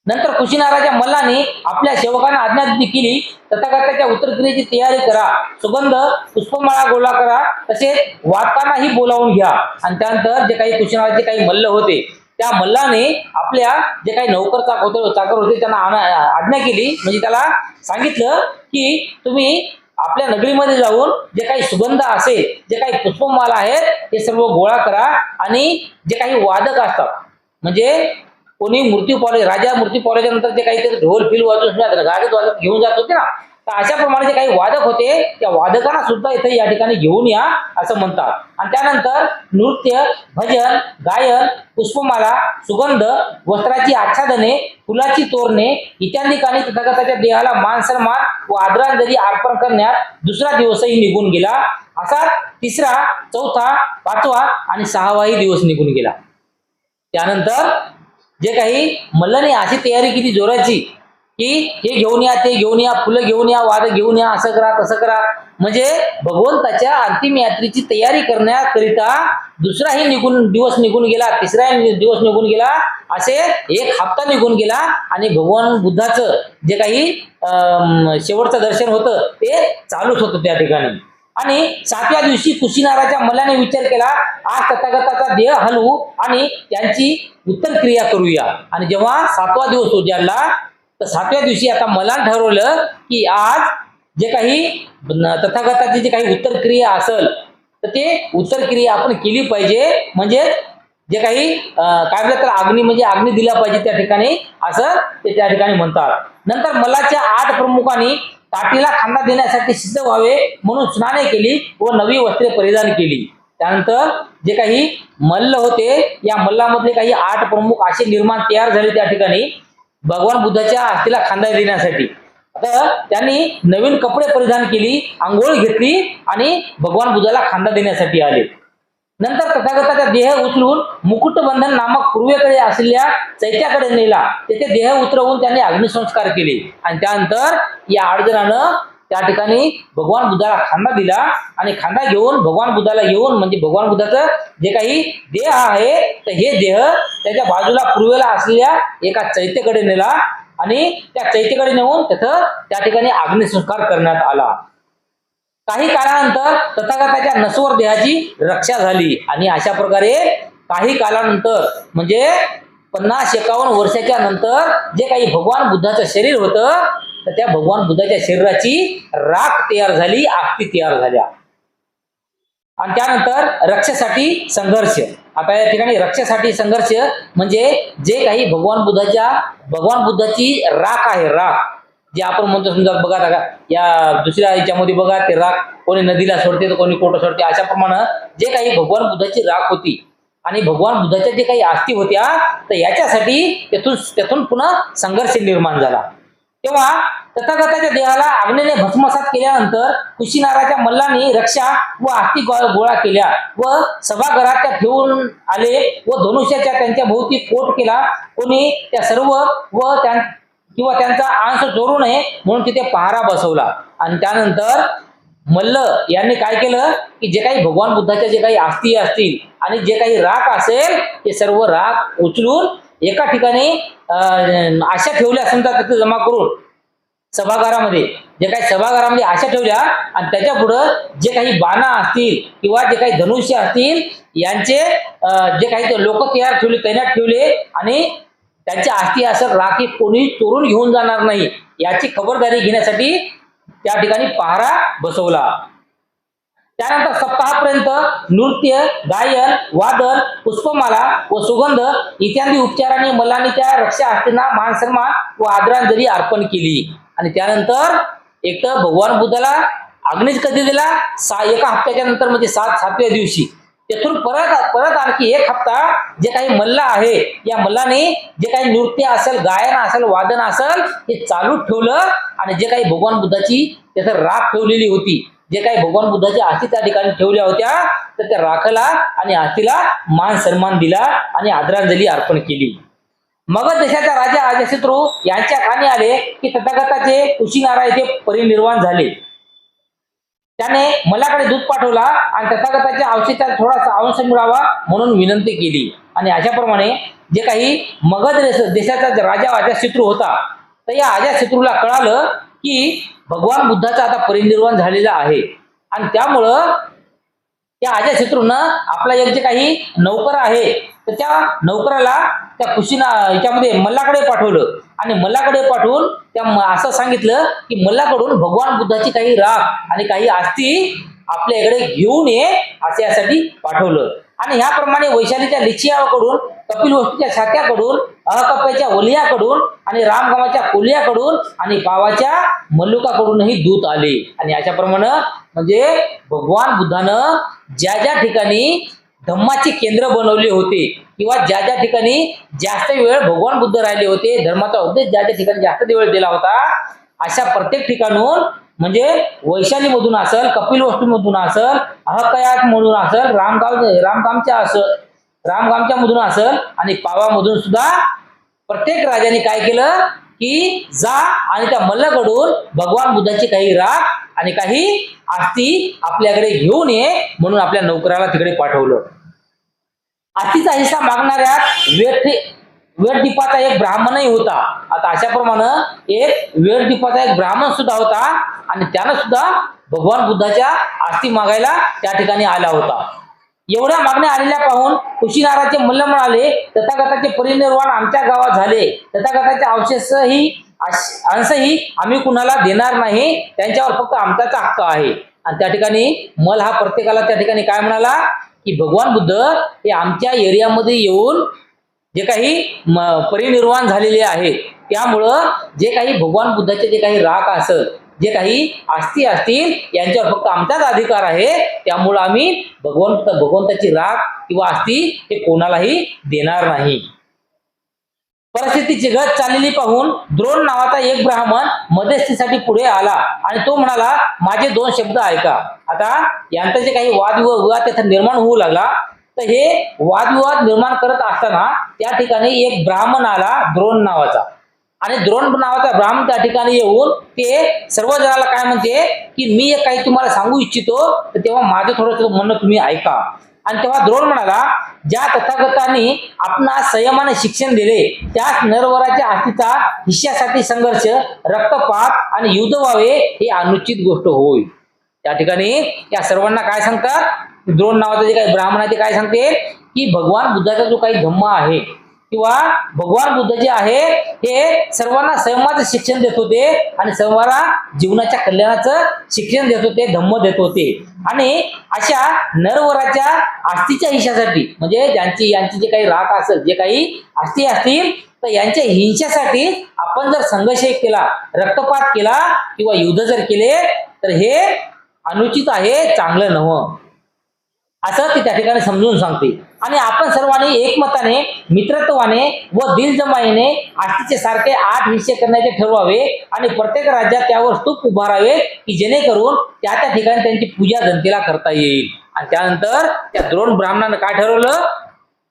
नंतर कुशीनाराच्या मल्लाने आपल्या सेवकांना आज्ञा केली तथागताच्या उत्तरक्रियेची तयारी करा, सुगंध पुष्पमाळा गोळा करा, तसेच वादकांनाही बोलावून घ्या. आणि त्यानंतर जे काही कुशीनाराचे काही मल्ल होते त्या मल्लाने आपल्या जे काही चाकर होते त्यांना आज्ञा केली म्हणजे त्याला सांगितलं की तुम्ही आपल्या नगरीमध्ये जाऊन जे काही सुगंध असेल जे काही पुष्पमाला आहेत ते सर्व गोळा करा. आणि जे काही वादक असतात म्हणजे कोणी राजा मृत्यू पावल्याच्या नंतर जे काहीतरी ढोल फिल वाजून गाडीत वाजत घेऊन जात होते ना तर अशा प्रमाणे जे काही वादक होते त्या वादकांना सुद्धा इथे या ठिकाणी घेऊन या असं म्हणतात. आणि त्यानंतर नृत्य, भजन, गायन, पुष्पमाला, सुगंध, वस्त्राची आच्छादने, फुलाची तोरणे इत्यादी काही तथागताच्या देहाला मान सन्मान व आदरांजली अर्पण करण्यात दुसरा दिवसही निघून गेला. असा तिसरा, चौथा, पाचवा आणि सहावाही दिवस निघून गेला. त्यानंतर जे काही मल्लाने अशी तयारी केली जोराची की हे घेऊन या, ते घेऊन या, फुलं घेऊन या, वाद घेऊन या, असं करा तसं करा. म्हणजे भगवंताच्या अंतिम यात्रेची तयारी करण्याकरिता दुसराही दिवस निघून गेला, तिसराही दिवस निघून गेला, असे 1 हप्ता निघून गेला. आणि भगवान बुद्धाचं जे काही शेवटचं दर्शन होतं ते चालूच होतं त्या ठिकाणी. आणि 7व्या दिवशी कुशीनाराच्या मल्लाने विचार केला आज तथागताचा देह हलवू आणि त्यांची उत्तरक्रिया करूया. आणि जेव्हा 7वा दिवस उजाडला तर 7व्या दिवशी आता मल्लाने ठरवलं की आज जे काही तथागताची जे काही उत्तरक्रिया असेल तर ते उत्तरक्रिया आपण केली पाहिजे. म्हणजे जे काही काय म्हणतात अग्नी म्हणजे अग्नी दिला पाहिजे त्या ठिकाणी असं ते त्या ठिकाणी म्हणतात. नंतर मल्लाच्या 8 प्रमुखांनी ताटीला खांदा देण्यासाठी सिद्ध व्हावे म्हणून स्नाने केली व नवी वस्त्रे परिधान केली. त्यानंतर जे काही मल्ल होते या मल्लामधले काही 8 प्रमुख असे निर्माण तयार झाले त्या ठिकाणी भगवान बुद्धाच्या हस्तीला खांदा देण्यासाठी. आता त्यांनी नवीन कपडे परिधान केली, आंघोळ घेतली आणि भगवान बुद्धाला खांदा देण्यासाठी आले. नंतर तथागताचा देह उचलून मुकुटबंधन नामक पूर्वेकडे असलेल्या चैत्याकडे नेला. तेथे देह उतरवून त्यांनी अग्निसंस्कार केले आणि त्यानंतर या 8 जणांना त्या ठिकाणी भगवान बुद्धाला खांदा दिला आणि खांदा घेऊन भगवान बुद्धाला घेऊन म्हणजे भगवान बुद्धाचं जे काही देह आहे तर हे देह त्याच्या बाजूला पूर्वेला असलेल्या एका चैत्याकडे नेला आणि त्या चैत्याकडे नेऊन तिथं त्या ठिकाणी अग्निसंस्कार करण्यात आला. काही काळानंतर तथागताच्या नश्वर देहाची रक्षा झाली आणि अशा प्रकारे काही काळानंतर म्हणजे 50-51 वर्षाच्या नंतर जे काही भगवान बुद्धाचं शरीर होतं तर त्या भगवान बुद्धाच्या शरीराची राख तयार झाली, अस्थी तयार झाल्या. आणि त्यानंतर रक्षेसाठी संघर्ष. आता या ठिकाणी रक्षेसाठी संघर्ष म्हणजे जे काही भगवान बुद्धाची राख आहे, राख जे आपण म्हणतो समजा बघा या दुसऱ्या याच्यामध्ये बघा ते राख कोणी नदीला सोडते तर कोणी कोटं सोडते, अशा प्रमाणे जे काही भगवान बुद्धाची राख होती आणि भगवान बुद्धाच्या जे काही अस्थी होत्या तर याच्यासाठी त्यातून पुन्हा संघर्ष निर्माण झाला. तेव्हा तथागताच्या देहाला अग्नीने भस्मसात केल्यानंतर कुशीनाराच्या मल्लांनी रक्षा व अस्थी गोळा केल्या व सभागृहात त्या ठेवून आले व धनुष्याच्या त्यांच्या भोवती कोट केला. कोणी त्या सर्व व किंवा त्यांचा अंश चोरू नये म्हणून तिथे पहारा बसवला. आणि त्यानंतर मल्ल यांनी काय केलं की जे काही भगवान बुद्धाच्या जे काही अस्थी असतील आणि जे काही राख असेल ते सर्व राख उचलून एका ठिकाणी अशा ठेवल्या समजा तिथे जमा करून सभागारामध्ये जे काही सभागारामध्ये अशा ठेवल्या आणि त्याच्या पुढं जे काही बाणा असतील किंवा जे काही धनुष्य असतील यांचे जे काही लोक तयार ठेवले तैनात ठेवले आणि त्यांच्या अस्थी असं राखी कोणी चोरून घेऊन जाणार नाही याची खबरदारी घेण्यासाठी त्या ठिकाणी पहारा बसवला. त्यानंतर सप्ताहापर्यंत नृत्य, गायन, वादन, पुष्पमाला व सुगंध इत्यादी उपचारांनी मल्लांनी त्या रक्षा अस्थींना मान सन्मान व आदरांजली अर्पण केली. आणि त्यानंतर एक तर भगवान बुद्धाला अग्नीच कधी दिला एका हप्त्याच्या नंतर म्हणजे 7व्या दिवशी. तेथून परत आणखी 1 हप्ता जे काही मल्ल आहे या मल्लाने जे काही नृत्य असेल, गायन असेल, वादन असेल हे चालू ठेवलं आणि जे काही भगवान बुद्धाची त्याचं राख ठेवलेली होती, जे काही भगवान बुद्धाच्या अस्थी त्या ठिकाणी ठेवल्या होत्या तर त्या राखाला आणि अस्थीला मान सन्मान दिला आणि आदरांजली अर्पण केली. मगध देशाचा राजा अजातशत्रू यांच्या कानी आले की तथागताचे कुशीनारा येथे परिनिर्वाण झाले. त्याने मल्लाकडे दूत पाठवला आणि तथागताच्या अवशेषात थोडासा अंश मिळावा म्हणून विनंती केली. आणि अशाप्रमाणे जे काही मगध देशाचा राजा अजातशत्रू होता तर या अजातशत्रूला कळालं की भगवान बुद्धाचा आता परिनिर्वाण झालेला आहे आणि त्यामुळं त्या अजातशत्रूनं आपला एक जे काही नौकर आहे तर त्या नौकराला त्या याच्यामध्ये मल्लाकडे पाठवलं आणि मल्लाकडे पाठवून त्या असं सांगितलं की मल्लाकडून भगवान बुद्धाची काही राख आणि काही अस्थी आपल्या इकडे घेऊन ये असे यासाठी पाठवलं. आणि ह्याप्रमाणे वैशालीच्या लिचियाकडून, कपिलवस्तूच्या छात्याकडून, अहकप्याच्या वलियाकडून आणि रामगामाच्या कोलियाकडून आणि पावाच्या मल्लुकाकडूनही दूत आले. आणि अशाप्रमाणे म्हणजे भगवान बुद्धानं ज्या ज्या ठिकाणी धम्माची केंद्र बनवले होते किंवा ज्या ज्या ठिकाणी जास्त वेळ भगवान बुद्ध राहिले होते, धर्माचा उपदेश ज्या ज्या ठिकाणी जास्त वेळ दिला होता अशा प्रत्येक ठिकाणून म्हणजे वैशाली मधून असेल, कपिलवस्तू मधून असेल, अहकयात मधून असेल, रामगामच्या मधून असेल आणि पावामधून सुद्धा प्रत्येक राजाने काय केलं की जा आणि त्या मल्लाकडून भगवान बुद्धाची काही राख आणि काही अस्थी आपल्याकडे घेऊन ये म्हणून आपल्या नौकराला तिकडे पाठवलं. अस्थीचा हिस्सा मागणाऱ्या वेठदीपाचा एक ब्राह्मणही होता. आता अशाप्रमाणे एक वेठदीपाचा एक ब्राह्मण सुद्धा होता आणि त्यानं सुद्धा भगवान बुद्धाच्या अस्थी मागायला त्या ठिकाणी आला होता. एवढ्या मागण्या आलेल्या पाहून कुशीनाराचे मल्ल म्हणाले तथागताचे परिनिर्वाण आमच्या गावात झाले, तथागताचे अंशही आम्ही कुणाला देणार नाही, त्यांच्यावर फक्त आमचाच हक्क आहे. आणि त्या ठिकाणी मल हा प्रत्येकाला त्या ठिकाणी काय म्हणाला की भगवान बुद्ध हे आमच्या एरियामध्ये येऊन जे काही परिनिर्वाण झालेले आहे त्यामुळं जे काही भगवान बुद्धाचे जे काही राख असेल, जे काही अस्थी असतील यांच्यावर फक्त आमचाच अधिकार आहे, त्यामुळं आम्ही भगवंताची राख किंवा अस्थी हे कोणालाही देणार नाही. परिस्थिती चिघळत चाललेली पाहून द्रोण नावाचा एक ब्राह्मण मध्यस्थीसाठी पुढे आला आणि तो म्हणाला, माझे 2 शब्द ऐका. आता यांचे जे काही वादविवाद तिथे निर्माण होऊ लागला. तर हे वादविवाद निर्माण करत असताना त्या ठिकाणी एक ब्राह्मण आला द्रोण नावाचा, आणि द्रोण नावाचा ब्राह्मण त्या ठिकाणी येऊन ते सर्व जणाला काय म्हणते की मी एक काही तुम्हाला सांगू इच्छितो, तर तेव्हा माझं थोडंसं म्हणणं तुम्ही ऐका. आणि तेव्हा द्रोण म्हणाला, ज्या तथागतांनी आपणास संयमाने शिक्षण दिले त्यास नरवराच्या आस्तीचा हिश्श्यासाठी संघर्ष, रक्तपात आणि युद्ध व्हावे ही अनुचित गोष्ट होय. त्या ठिकाणी या सर्वांना काय सांगतात, द्रोण नावाचे जे काही ब्राह्मण आहे ते काय सांगते की भगवान बुद्धाचा जो काही धम्म आहे किंवा भगवान बुद्ध जे आहे हे सर्वांना संयमाचं शिक्षण देत होते आणि सर्वांना जीवनाच्या कल्याणाचं शिक्षण देत होते, धम्म देत होते. आणि अशा नरवराच्या आस्तीच्या हिश्श्यासाठी, म्हणजे यांची जे काही राख असेल, जे काही आस्ती असतील, तर यांच्या हिंसेसाठी आपण जर संघर्ष केला, रक्तपात केला किंवा युद्ध जर केले तर हे अनुचित आहे, चांगलं नव्हतं असं ती त्या ठिकाणी समजून सांगते. आणि आपण सर्वांनी एकमताने, मित्रत्वाने व दिलजमाईने आस्तीचे सारखे 8 हिस्से करण्याचे ठरवावे आणि प्रत्येक राज्यात त्यावर स्तूप उभारावे की जेणेकरून त्या ठिकाणी त्यांची पूजा जनतेला करता येईल. आणि त्यानंतर त्या द्रोण ब्राह्मणानं काय ठरवलं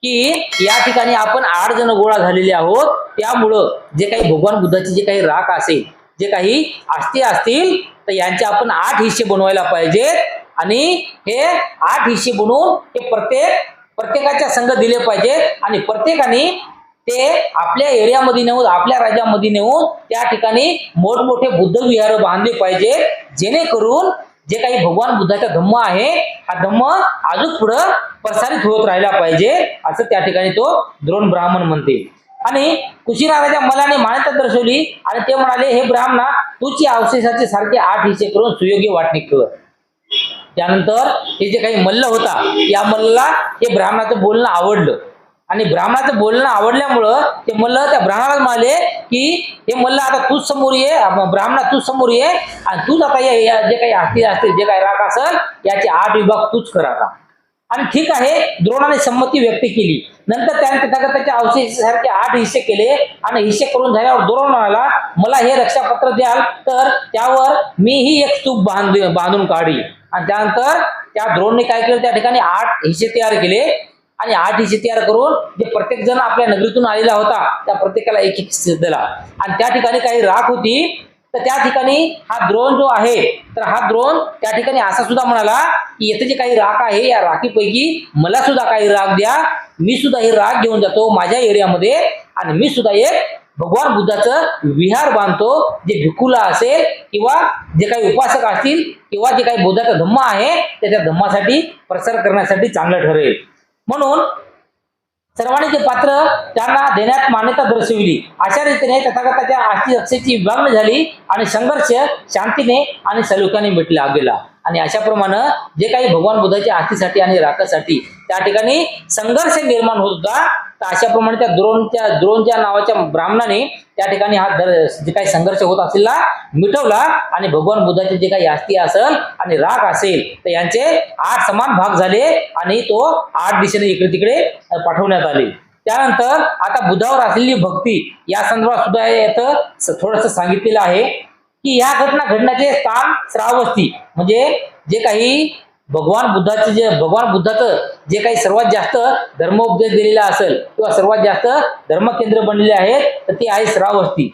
की या ठिकाणी आपण 8 जण गोळा झालेले आहोत, त्यामुळं जे काही भगवान बुद्धाची जे काही राख असेल, जे काही आस्ती असतील, तर यांचे आपण 8 हिस्से बनवायला पाहिजेत. आणि हे 8 हिस्से बनवून हे प्रत्येकाच्या संघ दिले पाहिजेत आणि प्रत्येकाने ते आपल्या एरियामध्ये नेऊन, आपल्या राज्यामध्ये नेऊन त्या ठिकाणी मोठमोठे बुद्ध विहार बांधले पाहिजे, जेणेकरून जे काही भगवान बुद्धाचा धम्म आहे हा धम्म अजून पुढं प्रसारित होत राहिला पाहिजे, असं त्या ठिकाणी तो द्रोण ब्राह्मण म्हणते. आणि कुशीराजाच्या मलाने मान्यता दर्शवली आणि ते म्हणाले, हे ब्राह्मणा, तूच या अवशेषाचे सारखे 8 हिस्से करून सुयोग्य वाटणी कर. त्यानंतर हे जे काही मल्ल होता, या मल्लाला हे ब्राह्मणाचं बोलणं आवडलं आणि ब्राह्मणाचं बोलणं आवडल्यामुळं ते मल्ल त्या ब्राह्मणाला म्हणाले की हे मल्ल, आता तूच समोर ये, ब्राह्मणा तूच समोर ये आणि तूच आता जे काही आस्ती असतील, जे काही राख असेल, याचे 8 विभाग तूच कर आता. आणि ठीक आहे, द्रोणाने संमती व्यक्त केली. नंतर त्याने तथागताच्या अवशेषासारखे 8 हिस्से केले आणि हिस्से करून झाल्यावर द्रोण म्हणाला, मला हे रक्षापत्र द्याल तर त्यावर मीही एक स्तूप बांधून काढी. आणि त्यानंतर त्या द्रोणने काय केलं, त्या ठिकाणी 8 हिस्से तयार केले आणि 8 हिस्से तयार करून जे प्रत्येक जण आपल्या नगरीतून आलेला होता त्या प्रत्येकाला एक हिस्सा दिला. आणि त्या ठिकाणी काही राख होती, तर त्या ठिकाणी हा द्रोण जो आहे, तर हा द्रोण त्या ठिकाणी असा सुद्धा म्हणाला की येथे जे काही राख आहे या राखीपैकी मला सुद्धा काही राख द्या, मी सुद्धा ही राख घेऊन जातो माझ्या एरियामध्ये आणि मी सुद्धा एक भगवान बुद्धाचं विहार बांधतो, जे भिक्खूला असेल किंवा जे काही उपासक असतील किंवा जे काही बुद्धाचा धम्म आहे त्याच्या धम्मासाठी प्रसार करण्यासाठी चांगलं ठरेल. म्हणून सर्वांनी ते पात्र त्यांना देण्यात मान्यता दर्शविली. अशा रीतीने तथागताच्या आस्ती रक्षेची विभागणी झाली आणि संघर्ष शांतीने आणि सलोख्याने मिटला गेला. आणि अशाप्रमाणे जे काही भगवान बुद्धाच्या आस्तीसाठी आणि राखासाठी त्या ठिकाणी संघर्ष निर्माण होत होता, तर अशाप्रमाणे त्या द्रोणच्या नावाच्या ब्राह्मणाने त्या ठिकाणी हा जे काही संघर्ष होत असलेला मिटवला आणि भगवान बुद्धाचे जे काही आस्ती असेल आणि राख असेल तर यांचे 8 समान भाग झाले आणि तो 8 दिशेने इकडे तिकडे पाठवण्यात आले. त्यानंतर आता बुद्धावर असलेली भक्ती या संदर्भात सुद्धा याचं थोडंसं सांगितलेलं आहे की या घटना घडण्याचे स्थान श्रावस्ती, म्हणजे जे काही भगवान बुद्धाचं जे काही सर्वात जास्त धर्मोपदेश दिलेला असेल किंवा सर्वात जास्त धर्मकेंद्र बनलेले आहेत तर ते आहे श्रावस्ती.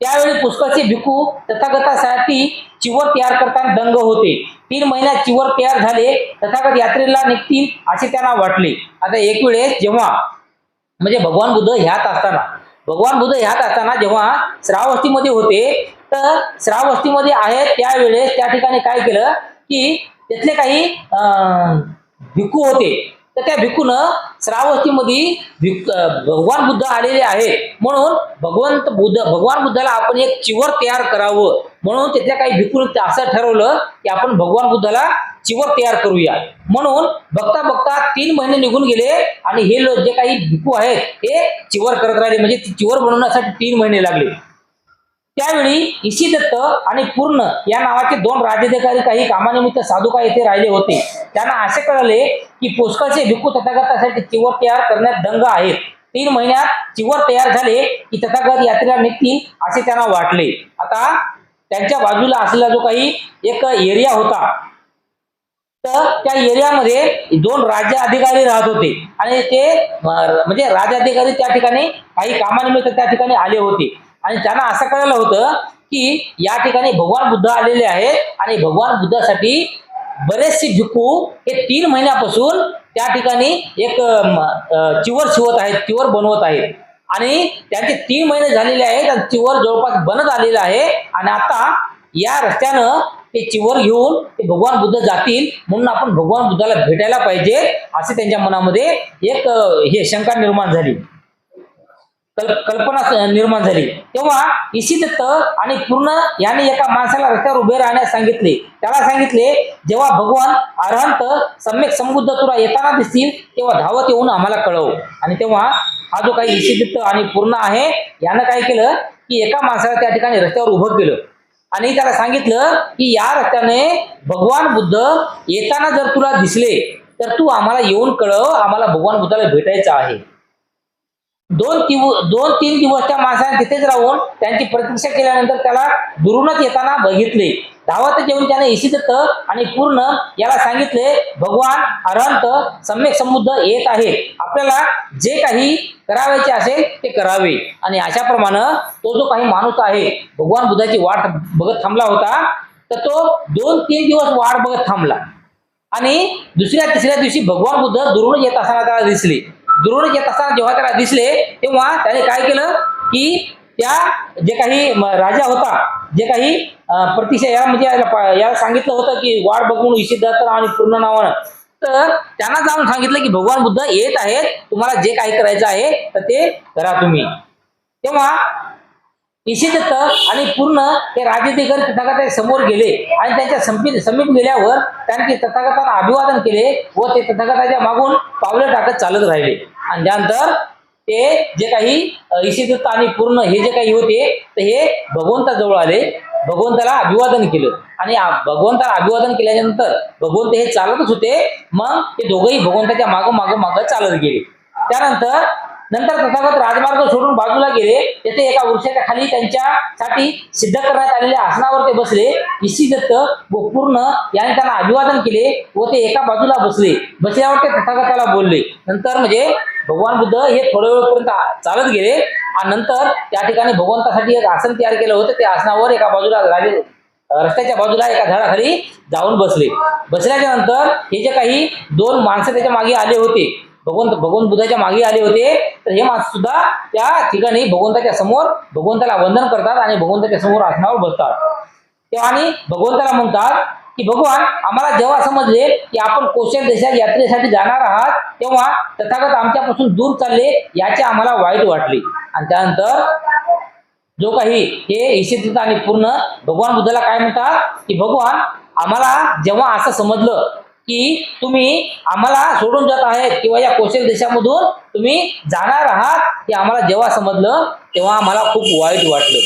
त्यावेळी पुष्कळचे भिक्खू तथागतासाठी चिवर तयार करताना दंग होते. 3 महिन्यात चिवर तयार झाले, तथागत यात्रेला निघतील असे त्यांना वाटले. आता एक वेळेस जेव्हा म्हणजे भगवान बुद्ध ह्यात असताना जेव्हा श्रावस्तीमध्ये होते, तर श्रावस्तीमध्ये आहेत त्यावेळेस त्या ठिकाणी काय केलं की तिथले काही भिक्खू होते, तर त्या भिक्खूनं श्रावस्तीमध्ये भगवान बुद्ध आलेले आहेत म्हणून भगवान बुद्धाला आपण एक चिवर तयार करावं म्हणून तिथल्या काही भिक्खूंनी असं ठरवलं की आपण भगवान बुद्धाला चिवर तयार करूया. म्हणून बघता बघता 3 महिने निघून गेले आणि हे लोक जे काही भिक्खू आहेत हे चिवर करत राहिले, म्हणजे चिवर बनवण्यासाठी 3 महिने लागले. त्यावेळी ईशिदत्त आणि पूर्ण या नावाचे 2 राज्याधिकारी काही कामानिमित्त साधुका येथे राहिले होते. त्यांना असे कळले की पुष्कळचे भिक्खू तथागतासाठी चिवर तयार करण्यात दंग आहेत. 3 महिन्यात चिवर तयार झाले की तथागत यात्रेला निघतील असे त्यांना वाटले. आता त्यांच्या बाजूला असलेला जो काही एक एरिया होता, तर त्या एरियामध्ये 2 राज्य अधिकारी राहत होते आणि ते म्हणजे राज्य अधिकारी त्या ठिकाणी काही कामानिमित्त त्या ठिकाणी आले होते आणि त्यांना असं कळलं होतं की या ठिकाणी भगवान बुद्ध आलेले आहेत आणि भगवान बुद्धासाठी बरेचसे भिक्खू हे 3 महिन्यापासून त्या ठिकाणी एक चिवर शिवत आहेत, चिवर बनवत आहेत आणि त्यांचे 3 महिने झालेले आहेत आणि चिवर जवळपास बनत आलेलं आहे आणि आता या रस्त्यानं ते चिवर घेऊन ते भगवान बुद्ध जातील म्हणून आपण भगवान बुद्धाला भेटायला पाहिजे असे त्यांच्या मनामध्ये एक हे शंका निर्माण झाली, कल्पना निर्माण झाली. तेव्हा इशिदत्त आणि पूर्ण याने एका माणसाला रस्त्यावर उभे राहण्यास सांगितले. त्याला सांगितले, जेव्हा भगवान अरहंत सम्यक संबुद्ध तुला येताना दिसतील तेव्हा धावत येऊन आम्हाला कळव. आणि तेव्हा हा जो काही इशिदत्त आणि पूर्ण आहे यानं काय केलं की एका माणसाला त्या ठिकाणी रस्त्यावर उभं केलं आणि त्याला सांगितलं की या रस्त्याने भगवान बुद्ध येताना जर तुला दिसले तर तू आम्हाला येऊन कळव, आम्हाला भगवान बुद्धाला भेटायचं आहे. 2-3 दिवस त्या माणसाने तिथेच राहून त्यांची प्रतीक्षा केल्यानंतर त्याला दुरूनच येताना बघितले. धावत येऊन त्याने इशिदत्त आणि पूर्ण याला सांगितले, भगवान अरहंत सम्यक संबुद्ध येत आहेत, आपल्याला जे काही करायचे असेल ते करावे. आणि अशाप्रमाणे तो जो काही माणूस आहे भगवान बुद्धाची वाट बघत थांबला होता, तर तो 2-3 दिवस वाट बघत थांबला आणि दुसऱ्या-तिसऱ्या दिवशी भगवान बुद्ध दुरून येत असताना त्याला दिसले. दुरून येत असताना जेव्हा त्याला दिसले तेव्हा त्याने काय केलं की त्या जे काही राजा होता, जे काही प्रतीक्षा या म्हणजे याला सांगितलं होतं की वाट बघून इशिदत्त आणि पूर्ण नावानं, तर त्यांना जाऊन सांगितलं की भगवान बुद्ध येत आहेत, तुम्हाला जे काही करायचं आहे तर ते करा तुम्ही. तेव्हा इशिदत्त आणि पूर्ण हे राजाधिकारी तथागताच्या समोर गेले आणि त्यांच्या समीप गेल्यावर त्यांनी तथागतांना अभिवादन केले व ते तथागताच्या मागून पावले टाकत चालत राहिले. आणि त्यानंतर ते जे काही इशिदत्त आणि पूर्ण हे जे काही होते तर हे भगवंताजवळ आले, भगवंताला अभिवादन केलं आणि भगवंताला अभिवादन केल्यानंतर भगवंत हे चालतच होते, मग ते दोघंही भगवंताच्या मागं चालत गेले. नंतर तथागत राजमार्ग सोडून बाजूला गेले. तेथे एका वृक्षाच्या खाली त्यांच्यासाठी सिद्ध करण्यात आलेल्या आसनावर ते बसले. इशिदत्त व पूर्ण याने त्यांना अभिवादन केले व ते एका बाजूला बसले. बसल्यावर ते तथागताला बोलले. नंतर म्हणजे भगवान बुद्ध हे थोड्या वेळपर्यंत चालत गेले आणि नंतर त्या ठिकाणी भगवंतासाठी एक आसन तयार केलं होतं. त्या आसनावर एका बाजूला रस्त्याच्या बाजूला एका झाडाखाली जाऊन बसले. बसल्याच्या नंतर हे जे काही 2 माणसं त्याच्या मागे आले होते, भगवंत बुद्धाच्या मागे आले होते, तर हे माणसं सुद्धा त्या ठिकाणी भगवंताच्या समोर भगवंताला वंदन करतात आणि भगवंताच्या समोर आसनावर बसतात. तेव्हा आणि भगवंताला म्हणतात की भगवान, आम्हाला जेव्हा समजले की आपण कौशल देशात यात्रेसाठी जाणार आहात तेव्हा तथागत आमच्यापासून दूर चालले याचे आम्हाला वाईट वाटले. आणि त्यानंतर जो काही हे इशिदत्त आणि पूर्ण भगवान बुद्धाला काय म्हणतात की भगवान, आम्हाला जेव्हा असं समजलं की तुम्ही आम्हाला सोडून जात आहेत किंवा या कौशल देशामधून तुम्ही जाणार आहात हे आम्हाला जेव्हा समजलं तेव्हा आम्हाला खूप वाईट वाटलं.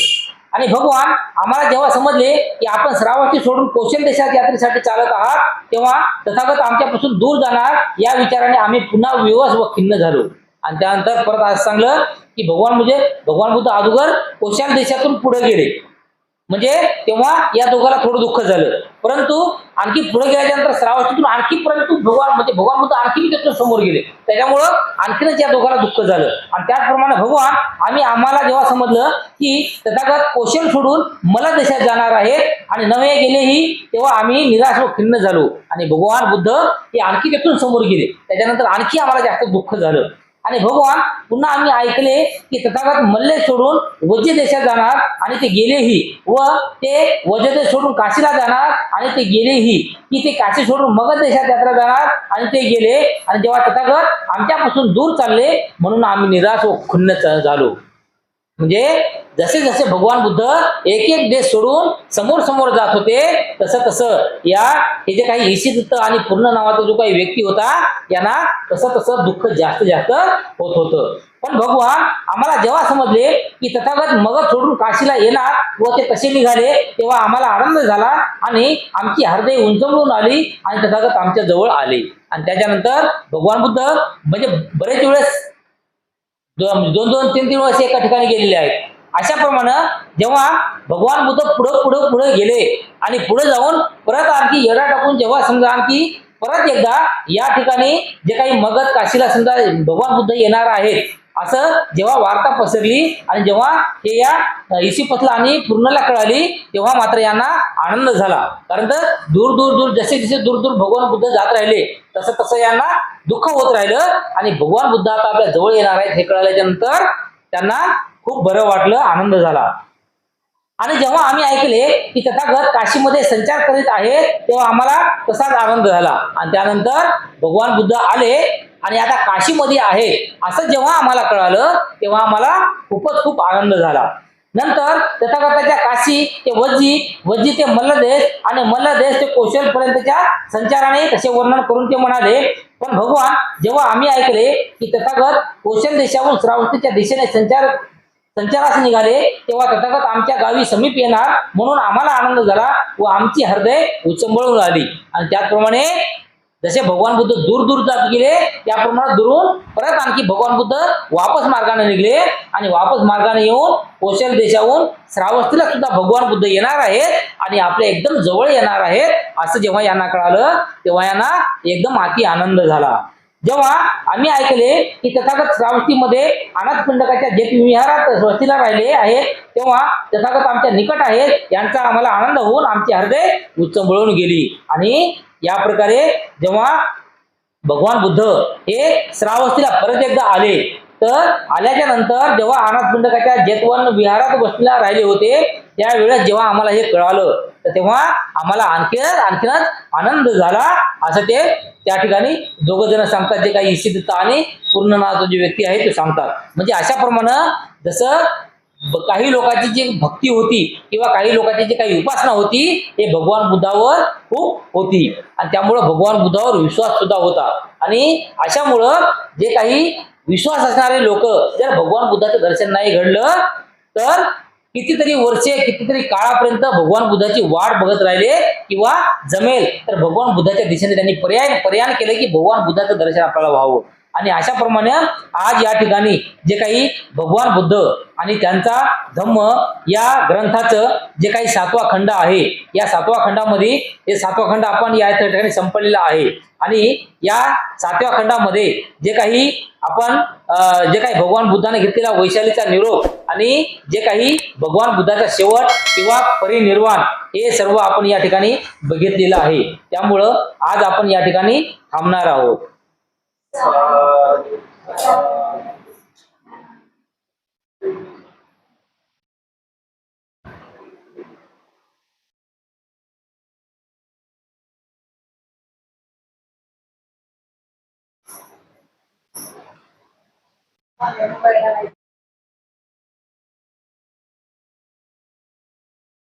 आणि भगवान, आम्हाला जेव्हा समजले की आपण श्रावस्ती सोडून कौशल देशात यात्रेसाठी चालत आहात तेव्हा तथागत आमच्यापासून दूर जाणार या विचाराने आम्ही पुन्हा विवश व खिन्न झालो. आणि त्यानंतर परत असं सांगलं की भगवान बुद्ध अगोदर कौशल देशातून पुढे गेले, म्हणजे तेव्हा या दोघांना थोडं दुःख झालं, परंतु आणखी पुढे गेल्यानंतर श्रावस्तीतून आणखी परंतु भगवान बुद्ध आणखी त्यातून समोर गेले, त्याच्यामुळं आणखीनच या दोघांना दुःख झालं. आणि त्याचप्रमाणे भगवान, आम्हाला जेव्हा समजलं की तथागत कौशल सोडून मला देशात जाणार आहेत आणि नवे गेलेही तेव्हा आम्ही निराश व खिन्न झालो आणि भगवान बुद्ध हे आणखी त्यातून समोर गेले, त्याच्यानंतर आणखी आम्हाला जास्त दुःख झालं. आणि भगवान, पुन्हा आम्ही ऐकले की तथागत मल्ले सोडून वज्र देशात जाणार आणि ते गेलेही व ते वज्र देश सोडून काशीला जाणार आणि ते गेलेही, की ते काशी सोडून मगध देशात यात्रा जाणार आणि ते गेले. आणि जेव्हा तथागत आमच्यापासून दूर चालले म्हणून आम्ही निराश व खिन्न झालो. म्हणजे जसे जसे भगवान बुद्ध एक एक देश सोडून समोर समोर जात होते तसं तसं हे जे काही इशिदत्त आणि पूर्ण नावाचा जो काही व्यक्ती होता यांना तसं तसं दुःख जास्त जास्त होत होतं. पण भगवान, आम्हाला जेव्हा समजले की तथागत मगध सोडून काशीला येणार व ते कसे निघाले तेव्हा आम्हाला आनंद झाला आणि आमची हृदय उंचावून आली आणि तथागत आमच्या जवळ आले. आणि त्याच्यानंतर भगवान बुद्ध म्हणजे बरेच वेळेस दोन दोन 3 वर्ष एका ठिकाणी गेलेले आहेत. अशाप्रमाणे जेव्हा भगवान बुद्ध पुढे गेले आणि पुढे जाऊन परत आणखी येडा टाकून जेव्हा समजा आणखी परत एकदा या ठिकाणी जे काही मगध काशीला समजा भगवान बुद्ध येणार आहेत असं जेव्हा वार्ता पसरली आणि जेव्हा हे या इसिपतला आणि पूर्णला कळाली तेव्हा मात्र यांना आनंद झाला. कारण तर दूर जसे दूर भगवान बुद्ध जात राहिले तसं यांना दुःख होत राहिलं आणि भगवान बुद्ध आता आपल्या जवळ येणार आहेत हे कळाल्याच्या नंतर त्यांना खूप बरं वाटलं, आनंद झाला. आणि जेव्हा आम्ही ऐकले की तथागत काशीमध्ये संचार करीत आहेत तेव्हा आम्हाला तसाच आनंद झाला. आणि त्यानंतर भगवान बुद्ध आले आणि आता काशीमध्ये आहे असं जेव्हा आम्हाला कळालं तेव्हा आम्हाला खूप आनंद झाला. नंतर तथागताच्या काशी ते वज्जी ते मल्लदेश आणि मल्लदेश ते कौशल पर्यंतच्या संचाराने तसे वर्णन करून ते म्हणाले. पण भगवान जेव्हा आम्ही ऐकले की तथागत कौशल देशाहून श्रावस्तीच्या दिशेने संचारास निघाले तेव्हा तथागत आमच्या गावी समीप येणार म्हणून आम्हाला आनंद झाला व आमची हृदय उचंबळून आली. आणि त्याचप्रमाणे जसे भगवान बुद्ध दूर जात गेले त्याप्रमाणे दुरून परत आणखी भगवान बुद्ध वापस मार्गाने निघले आणि वापस मार्गाने येऊन कौशल देशाहून श्रावस्तीला सुद्धा भगवान बुद्ध येणार आहेत आणि आपल्या एकदम जवळ येणार आहेत असं जेव्हा यांना कळालं तेव्हा यांना एकदम अति आनंद झाला. जेव्हा आम्ही ऐकले की तथागत श्रावस्तीमध्ये अनाथ पिंडकाच्या जे विहारात वस्तीला राहिले आहेत तेव्हा तथागत आमच्या निकट आहेत यांचा आम्हाला आनंद होऊन आमचे हृदय उच्चंबळून गेली. आणि या प्रकारे जेव्हा भगवान बुद्ध हे श्रावस्तीला परत एकदा आले तर आल्याच्या नंतर जेव्हा अनाथ पिंडकाच्या जेतवन विहारात वस्तीला राहिले होते त्यावेळेस जेव्हा आम्हाला हे कळालं तर तेव्हा आम्हाला आणखीनच आनंद झाला असं ते त्या ठिकाणी दोघ जण सांगतात, जे काही इसिदत्त आणि पूर्ण नावाचा जे व्यक्ती आहे ते सांगतात. म्हणजे अशाप्रमाणे जसं काही लोकांची जी भक्ती होती किंवा काही लोकांची जी काही उपासना होती हे भगवान बुद्धावर खूप होती आणि त्यामुळे भगवान बुद्धावर विश्वास सुद्धा होता. आणि अशामुळं जे काही विश्वास असणारे लोक जर भगवान बुद्धाचं दर्शन नाही घडलं तर कितीतरी वर्षे कितीतरी काळापर्यंत भगवान बुद्धाची वाट बघत राहिले किंवा जमेल तर भगवान बुद्धाच्या दिशेने त्यांनी पर्याय केले की भगवान बुद्धाचं दर्शन आपल्याला व्हावं. आणि अशाप्रमाणे आज या ठिकाणी जे काही भगवान बुद्ध आणि त्यांचा धम्म या ग्रंथाचं जे काही 7वा खंड आहे या 7व्या खंडामध्ये हे 7वा खंड आपण या ठिकाणी संपलेला आहे. आणि या 7व्या खंडामध्ये जे काही आपण जे काही भगवान बुद्धाने घेतलेला वैशालीचा निरोप आणि जे काही भगवान बुद्धाचा शेवट किंवा परिनिर्वाण हे सर्व आपण या ठिकाणी बघितलेलं आहे. त्यामुळं आज आपण या ठिकाणी थांबणार आहोत.